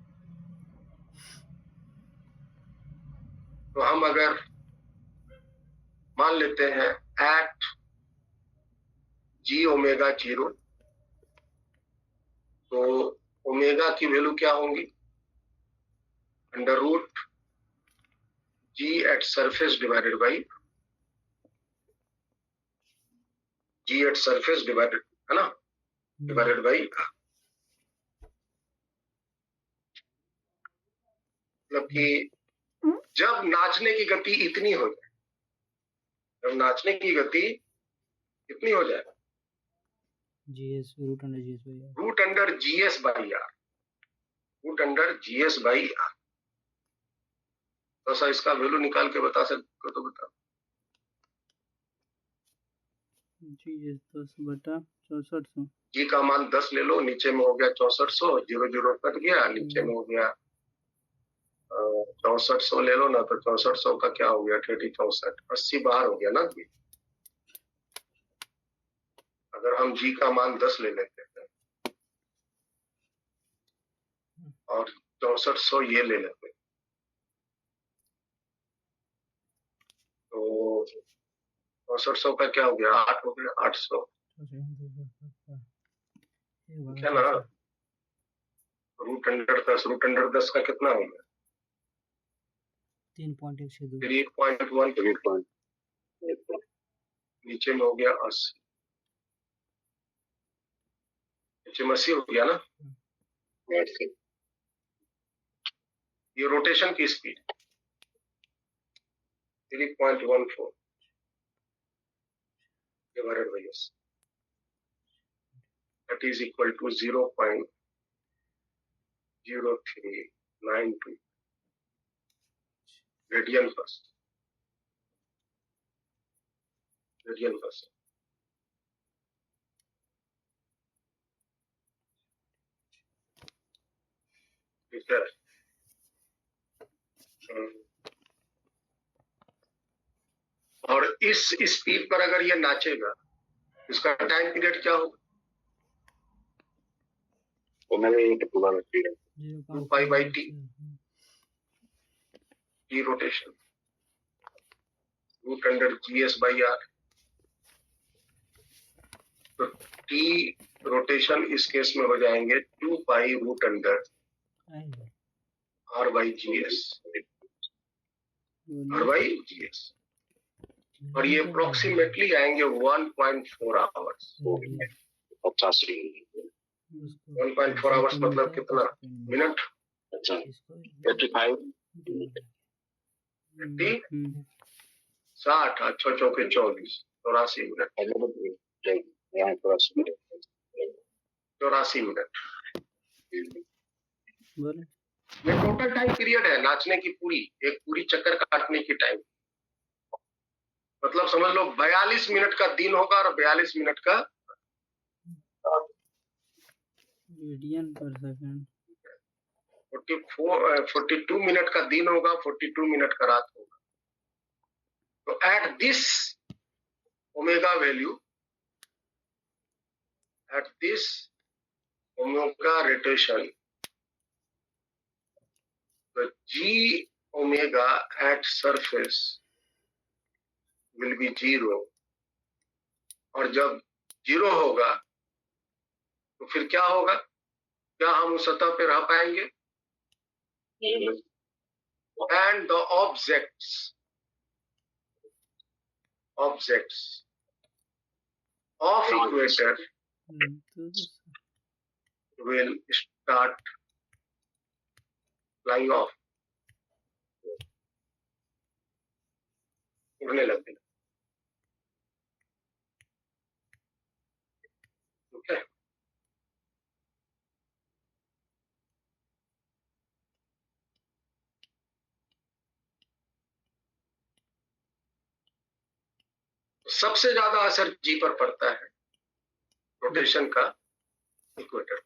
तो हम अगर मान लेते हैं एट जी ओमेगा 0, तो ओमेगा की वैल्यू क्या होंगी? Under root g at surface divided by g at surface divided, है ना, डिवाइडेड बाई, मतलब कि जब नाचने की गति इतनी हो जाए, GS root under GS by r, तो सर इसका वैल्यू निकाल के बता सकते हो तो बताओ. GS 10/6400. जी का मान 10 ले लो, नीचे में हो गया 6400, 0 कट गया, नीचे में हो गया 6400 ले लो ना, तो 6400 का क्या हो गया? 64, 80 बाहर हो गया ना. अगर हम जी का मान 10 ले लेते हैं और 6400 ये ले लेते हैं, तो 6400 का क्या हो गया? 8 हो गया, 800, क्या ना, रूट अंडर 10 का कितना हो गया? 3.1. नीचे में हो गया 80, नीचे में 80 हो गया ना. ये रोटेशन की speed 3.14 divided by s, that is equal to 0.0392 radian पर रेडियन पर सेकंड। ठीक है। और इस स्पीड पर अगर ये नाचेगा, इसका टाइम पीरियड क्या होगा? Two pi by T, T rotation root under GS by r. तो टी रोटेशन इस केस में हो जाएंगे 2 pi root under R by GS, R by GS। और ये अप्रोक्सीमेटली आएंगे 1.4 आवर्स। 1.4 आवर्स मतलब कितना मिनट? 60, 8 चौके 24, 84 मिनट। 84 मिनट। ये टोटल टाइम पीरियड है नाचने की, एक पूरी चक्कर काटने की टाइम। मतलब समझ लो 42 मिनट का दिन होगा और 42 मिनट का रेडियन पर सेकंड। 42 मिनट का दिन होगा, 42 मिनट का रात होगा। तो at this omega value, at this omega rotation, the G omega at surface will be 0। और जब 0 होगा तो फिर क्या होगा? क्या हम उस सतह पे रह पाएंगे? And the objects of equator will start flying off, उड़ने लगते हैं। Okay? सबसे ज्यादा असर जी पर पड़ता है रोटेशन का, इक्वेटर।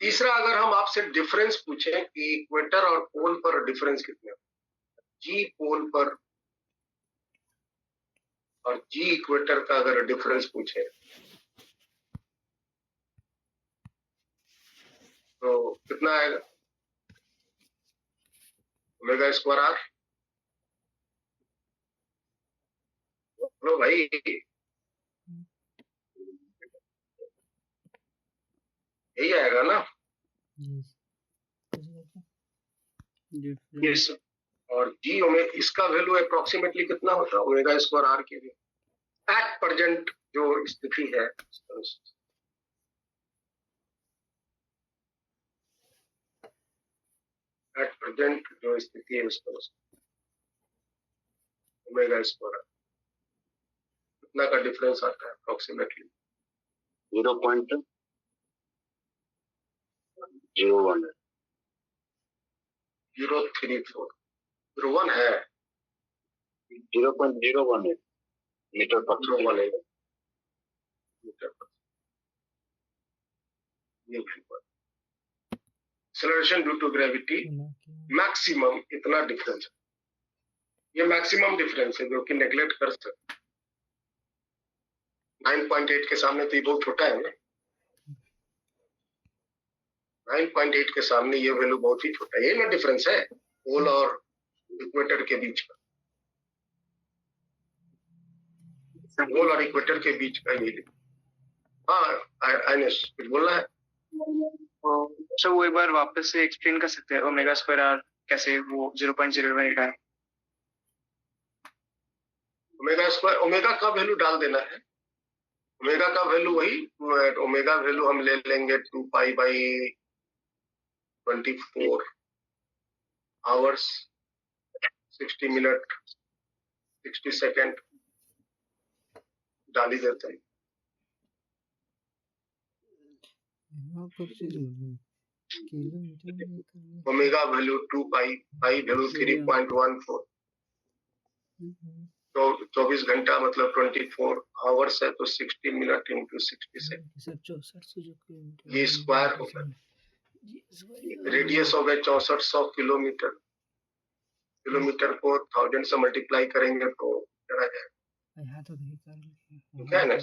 तीसरा, अगर हम आपसे डिफरेंस पूछें कि इक्वेटर और पोल पर डिफरेंस कितने, जी पोल पर और जी इक्वेटर का अगर डिफरेंस पूछे तो कितना आएगा? Omega square r. बोलो भाई, यही आएगा ना? यस। और जी ओमेगा, इसका वैल्यू अप्रोक्सीमेटली कितना होता है ओमेगा स्क्वायर आर के लिए एट प्रेजेंट जो स्थिति है? एट प्रेजेंट जो स्थिति है उसका ओमेगा स्क्वायर कितना का डिफरेंस आता है अप्रोक्सीमेटली? 0.01 0.34 01 है 0.01 मीटर पर 01 है मीटर पर। ये acceleration due to gravity maximum इतना डिफरेंस है। ये मैक्सिमम डिफरेंस है जो कि नेग्लेक्ट कर सकते। 9.8 के सामने तो ये बहुत छोटा है ना। 9.8 के सामने ये वैल्यू बहुत ही छोटा है। ये ना डिफरेंस है पोल और इक्वेटर के बीच का। पोल और इक्वेटर के बीच का ये। हाँ आइनेस कुछ बोलना है? सर वो एक बार वापस से एक्सप्लेन कर सकते हैं ओमेगा स्क्वायर आर कैसे वो 0.018 है? ओमेगा स्क्वायर, ओमेगा का वैल्यू डाल देना है। ओमेगा का वैल्यू वही, ओमेगा वैल्यू हम ले लेंगे 2 pi by 24 hours 60 minute 60 second डाल ही देते हैं। ओमेगा वैल्यू 2 पाई, पाई वैल्यू 3.14, तो 24 घंटा मतलब 24 आवर्स है, तो 60 minute into 60 second, sir 6400 kilometre ये स्क्वायर होगा। रेडियस हो गए 6400 किलोमीटर, किलोमीटर को 1000 से मल्टीप्लाई करेंगे तो क्या जाएगा, यहाँ तो नहीं कर ठीक है ना?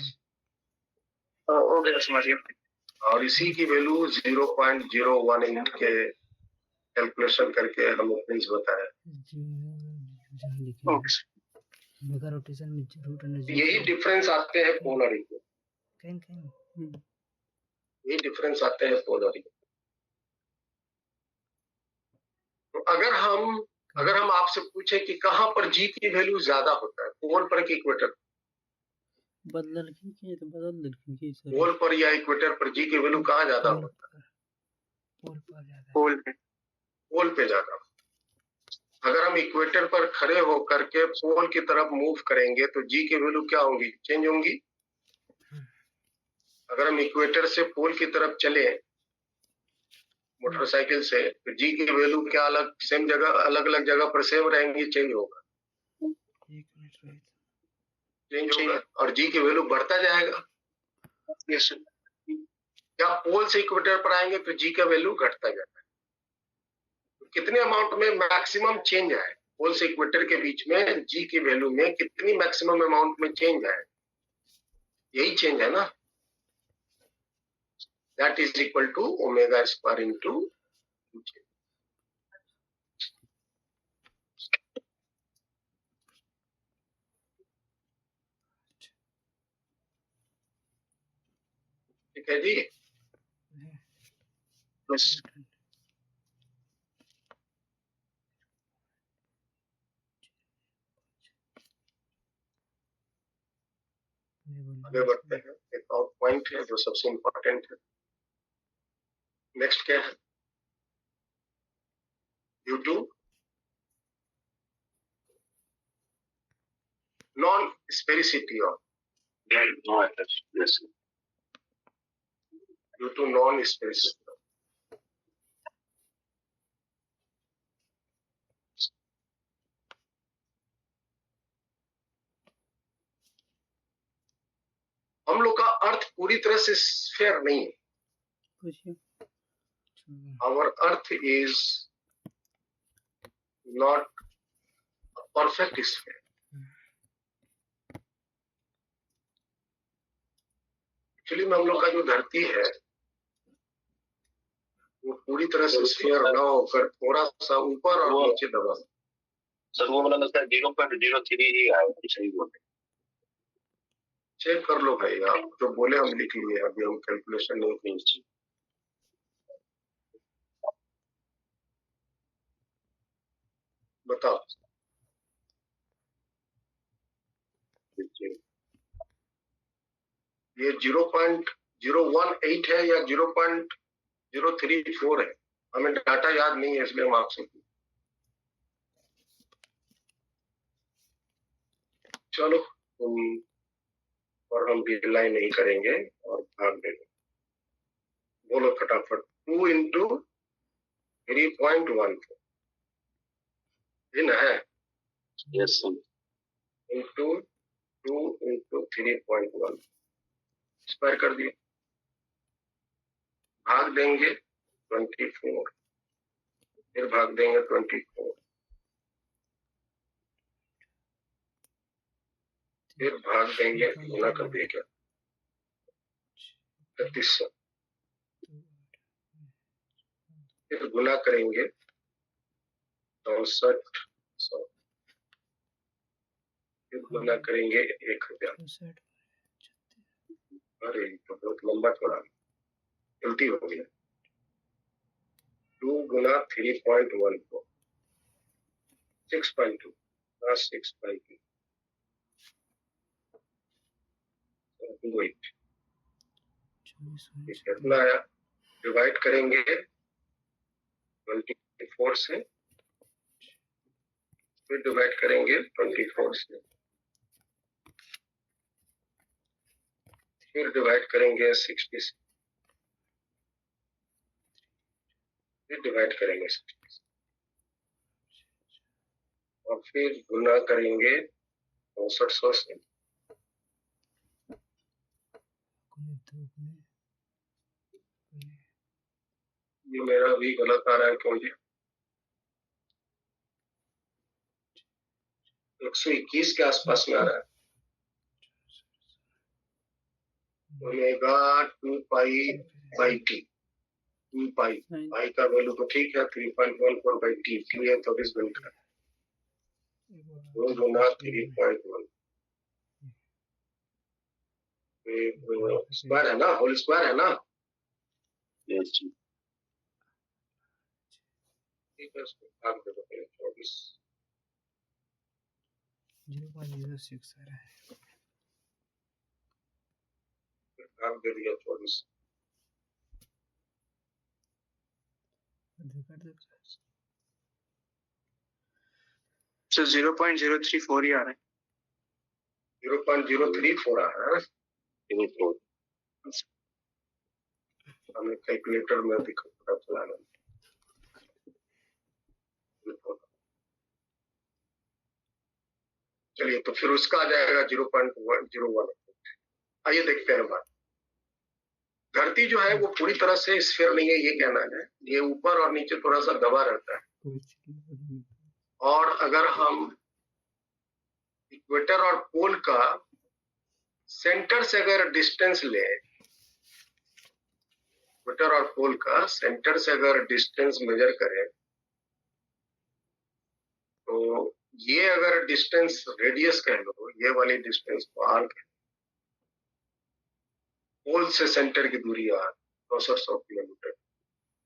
हो गया, समझ गया। और इसी की वैल्यू 0.018 के कैलकुलेशन करके हमें प्रिंस बताया। मेगा रोटेशन में रूट एनर्जी यही डिफरेंस आते हैं पोलर इक्वेशन, कहीं यही डिफरेंस आते हैं पोलर इक्वेशन। तो अगर हम आपसे पूछे कि कहां पर जी की वैल्यू ज्यादा होता है, पोल पर कि इक्वेटर, बदल की तो बदल की सर पोल पर या इक्वेटर पर जी की वैल्यू कहाँ ज्यादा होता है? पोल पर ज्यादा, पोल पे ज्यादा। अगर हम इक्वेटर पर खड़े होकर के पोल की तरफ मूव करेंगे तो जी की वैल्यू क्या होंगी, चेंज होंगी। अगर हम इक्वेटर से पोल की तरफ चले मोटरसाइकिल से, तो जी की वैल्यू क्या अलग सेम जगह, अलग अलग जगह पर सेम रहेंगी, चेंज होगा, चेंज होगा, और जी की वैल्यू बढ़ता जाएगा। या पोल से इक्वेटर पर आएंगे तो जी का वैल्यू घटता जाता है। तो कितने अमाउंट में मैक्सिमम चेंज आए पोल से इक्वेटर के बीच में, जी की वैल्यू में कितनी मैक्सिमम अमाउंट में चेंज आए, यही चेंज है ना, that is equal to omega square into. ठीक है जी। बस आगे बढ़ते हैं। एक और पॉइंट है जो सबसे इम्पोर्टेंट है। नेक्स्ट क्या है, due to non sphericity of, due to non sphericity. हम लोग का अर्थ पूरी तरह से स्फीयर नहीं है। कुछ Our earth is not a perfect sphere. Actually में हम लोग का जो धरती है वो पूरी तरह से स्फीयर ना होकर थोड़ा सा ऊपर और नीचे दबा। सर वो वाला लगता है 0.03 ही आया, सही बोल रहे। चेक कर लो भाई, आप जो बोले हम लिख लिए, अभी हम कैलकुलेशन नहीं की। बताओ ये 0.018 है या 0.034 है, हमें डाटा याद नहीं है इसलिए हम आपसे। चलो और हम डिलाइन नहीं करेंगे और भाग देंगे। बोलो फटाफट, 2 इंटू 3.14 ना है, yes sir. Into 2 into 3.1 square कर दिए, भाग देंगे 24, फिर भाग देंगे 24, फिर भाग देंगे, गुना कर दिए क्या 3600, फिर गुना करेंगे 6400, फिर गुना करेंगे 1000। अरे तो बहुत लंबा छोड़ा, गलती हो गया। 2 गुना 3.14 6.2 6.2 कितना आया, डिवाइड करेंगे 24 से, फिर डिवाइड करेंगे 24 से, फिर डिवाइड करेंगे 60 से, फिर डिवाइड करेंगे 60 से, और फिर गुना करेंगे 6400 से। ये मेरा भी गलत आ रहा है क्यों जी? 121 के आसपास में आ रहा है। ओमेगा 2 पाई बाई टी, 2 पाई पाई का वैल्यू तो ठीक है 3.14 बाई टी, टी है 24 घंटा, 2 गुना 3.1 स्क्वायर है ना, होल स्क्वायर है ना। यस जी। ठीक है, इसको भाग दे दो पहले 24 0.06 आ रहा है। भाग दे दिया 24। So 0.034 ही आ रहा है। 0.034 आ रहा है। हमें कैलकुलेटर में दिखा पता चला। चलिए तो फिर उसका आ जाएगा 0.101। आइए देखते हैं बात। धरती जो है वो पूरी तरह से स्फीयर नहीं है, ये कहना है। ये ऊपर और नीचे थोड़ा सा दबा रहता है। और अगर हम इक्वेटर और पोल का सेंटर से अगर डिस्टेंस ले, इक्वेटर और पोल का सेंटर से अगर डिस्टेंस मेजर करें, तो ये अगर डिस्टेंस रेडियस कह लो, ये वाली डिस्टेंस को आर कह, पोल से सेंटर की दूरी आर 6400 किलोमीटर।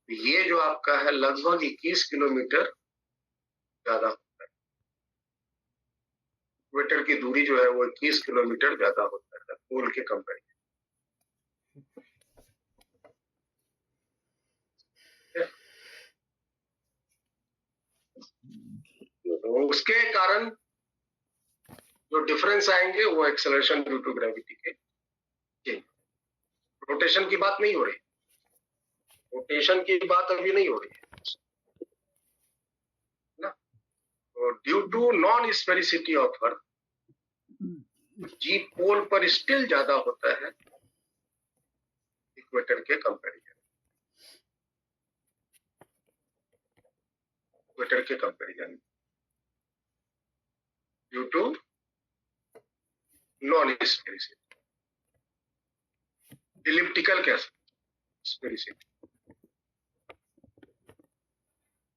ये जो आपका है लगभग 21 किलोमीटर ज्यादा होता है। इक्वेटर की दूरी जो है वो 21 किलोमीटर ज्यादा होता है पोल के कंपेरिजन। तो उसके कारण जो डिफरेंस आएंगे वो एक्सेलरेशन ड्यू टू ग्रेविटी के चेंज। रोटेशन की बात नहीं हो रही, रोटेशन की बात अभी नहीं हो रही है ना। तो due to non sphericity of earth, g pole पर स्टिल ज्यादा होता है इक्वेटर के कंपैरिजन, इक्वेटर के comparison due to non sphericity, elliptical कैसे स्फेरिसिटी।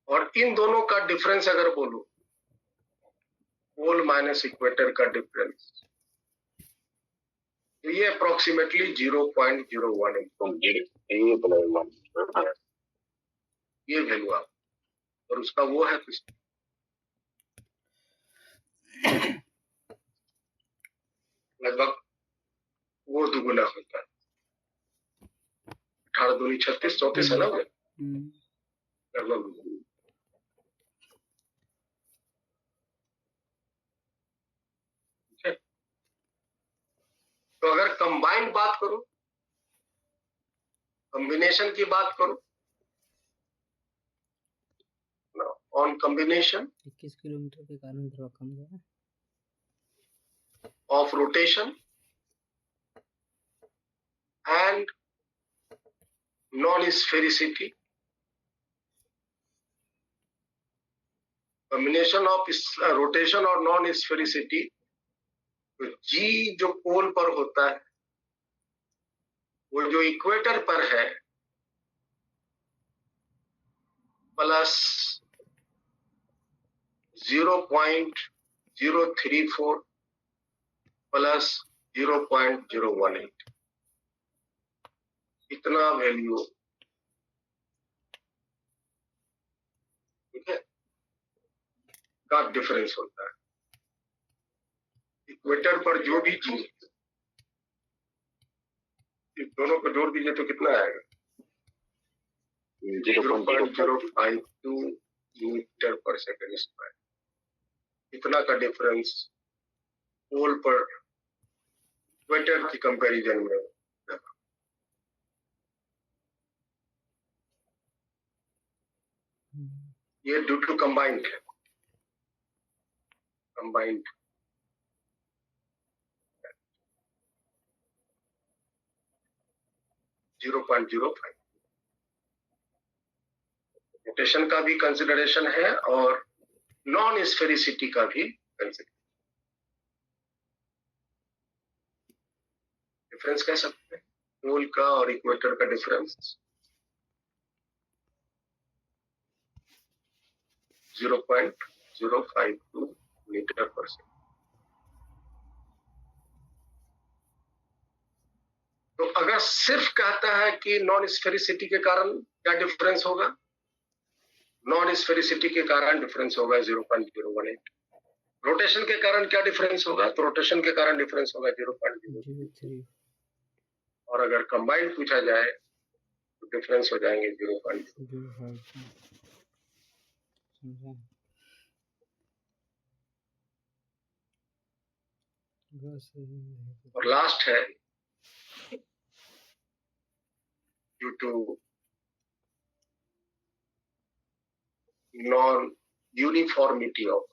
और इन दोनों का डिफरेंस अगर बोलो, पोल माइनस इक्वेटर का डिफरेंस, तो ये अप्रोक्सीमेटली 0.01 ये वैल्यू आप, और उसका वो है कुछ लगभग वो दुगुना होता है। 18 दूनी 36 34 है ना वो लगभग। तो अगर कंबाइंड बात करो, कॉम्बिनेशन की बात करो, ऑन कॉम्बिनेशन 21 किलोमीटर के कारण थोड़ा कम गया of rotation and non sphericity, combination of rotation और नॉन स्फेरिसिटी। तो जी जो पोल पर होता है वो जो इक्वेटर पर है प्लस 0.034 प्लस 0.018, इतना वैल्यू, ठीक है, का डिफरेंस होता है। इक्वेटर पर जो भी चीज, इस दोनों को जोड़ दीजिए तो कितना आएगा? 0.052 मीटर पर सेकंड स्क्वायर। इतना का डिफरेंस पोल पर इक्वेटर की कंपैरिजन में। ये ड्यू टू कंबाइंड है, कंबाइंड 0.05। रोटेशन का भी कंसिडरेशन है और नॉन स्फेरिसिटी का भी कंसिडरेशन। डिफरेंस कह सकते हैं पोल का और इक्वेटर का डिफरेंस 0.052 मीटर पर सेकंड। तो अगर सिर्फ कहता है कि नॉन स्फेरिसिटी के कारण क्या डिफरेंस होगा, नॉन स्फेरिसिटी के कारण डिफरेंस होगा 0.018। रोटेशन के कारण क्या डिफरेंस होगा, तो रोटेशन के कारण डिफरेंस होगा 0.03। और अगर कंबाइंड पूछा जाए तो डिफरेंस हो जाएंगे 0.05। और लास्ट है due to non uniformity of,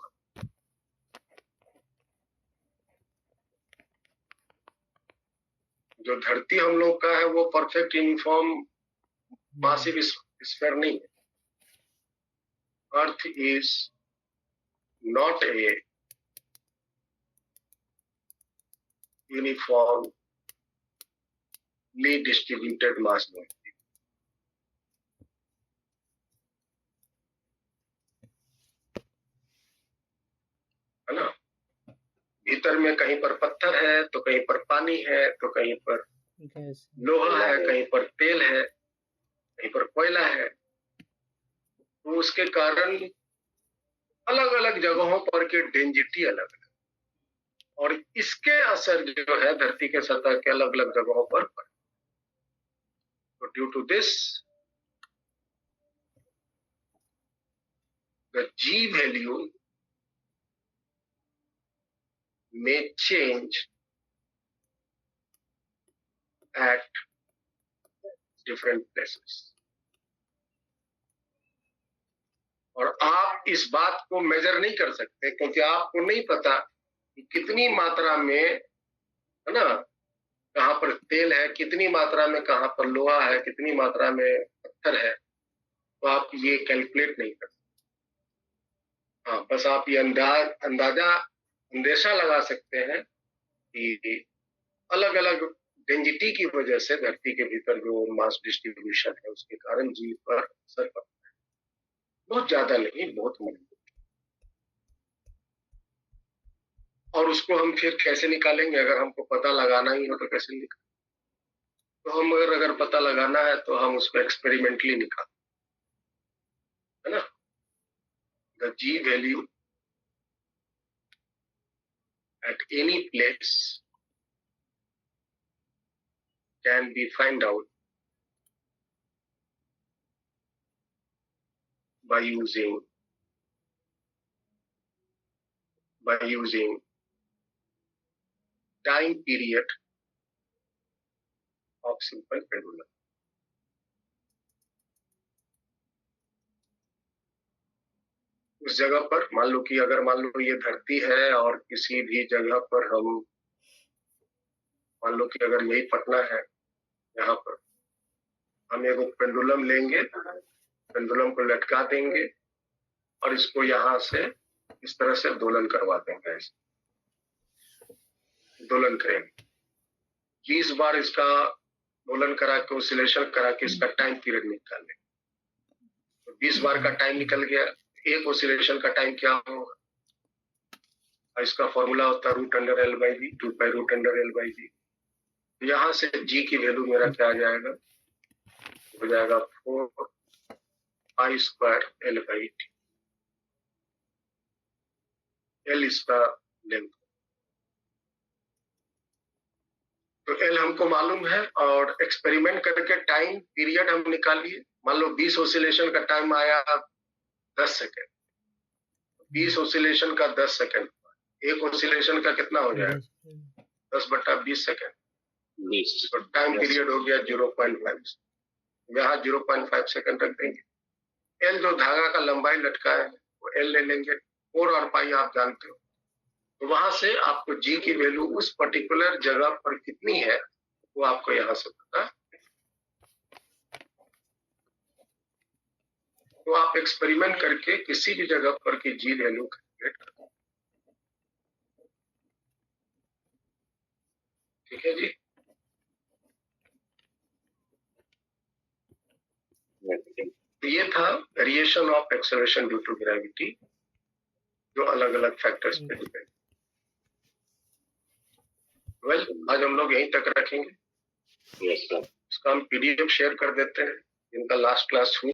जो धरती हम लोग का है वो परफेक्ट यूनिफॉर्म मासिव स्फीयर नहीं है। Earth is not a uniformly distributed mass body. है ना, भीतर में कहीं पर पत्थर है तो कहीं पर पानी है तो कहीं पर लोहा है, कहीं पर तेल है, कहीं पर कोयला है। तो उसके कारण अलग अलग जगहों पर के डेंसिटी अलग है और इसके असर जो है धरती के सतह के अलग अलग जगहों पर। तो due to this the g value may change at different places। और आप इस बात को मेजर नहीं कर सकते क्योंकि आपको नहीं पता कि कितनी मात्रा में, है ना, कहां पर तेल है, कितनी मात्रा में कहां पर लोहा है, कितनी मात्रा में पत्थर है। तो आप ये कैलकुलेट नहीं कर सकते। हाँ, बस आप ये अंदेशा लगा सकते हैं कि अलग अलग डेंसिटी की वजह से धरती के भीतर जो मास डिस्ट्रीब्यूशन है उसके कारण जी पर असर पड़ता है। बहुत ज्यादा नहीं, बहुत मजबूत। और उसको हम फिर कैसे निकालेंगे, अगर हमको पता लगाना ही हो तो कैसे निकालेंगे? तो हम अगर पता लगाना है तो हम उसको एक्सपेरिमेंटली निकाल, है ना। The g value at any place can be find out by using time period of simple pendulum। उस जगह पर मान लो कि अगर मान लो ये धरती है और किसी भी जगह पर हम मान लो कि अगर यही पटना है, यहाँ पर हम एक पेंडुलम लेंगे, पेंडुलम को लटका देंगे और इसको यहाँ से इस तरह से दोलन करवा देंगे। दोलन करेंगे 20 बार, इसका दोलन करा के ऑसिलेशन करा के इसका टाइम पीरियड निकाल लेंगे। तो 20 बार का टाइम निकल गया। एक ऑसिलेशन का टाइम क्या होगा, इसका फॉर्मूला होता है √(L/V) 2π√(L/V)। यहाँ से जी की वैल्यू मेरा क्या आ जाएगा, हो जाएगा 4π²L/T। L इसका लेंथ, तो L हमको मालूम है और एक्सपेरिमेंट करके टाइम पीरियड हम निकाल लिए। मान लो 20 ऑसिलेशन का टाइम आया 10 सेकेंड, 20 ऑसिलेशन का 10 सेकेंड, एक ऑसिलेशन का कितना हो जाएगा 10/20 सेकेंड। तो टाइम पीरियड हो गया 0.5। यहाँ 0.5 सेकेंड रख देंगे। एल जो धागा का लंबाई लटका है वो एल ले लेंगे, 4 और पाई आप जानते हो। तो वहां से आपको जी की वैल्यू उस पर्टिकुलर जगह पर कितनी है वो आपको यहाँ से पता तो आप एक्सपेरिमेंट करके किसी भी जगह पर की जी वैल्यू कैलकुलेट कर दो। ठीक है जी। तो ये था variation of acceleration due to gravity, जो अलग अलग फैक्टर्स पे डिपेंड। वेल, आज हम लोग यहीं तक रखेंगे। Yes sir. इसका हम पीडीएफ शेयर कर देते हैं, जिनका लास्ट क्लास हुआ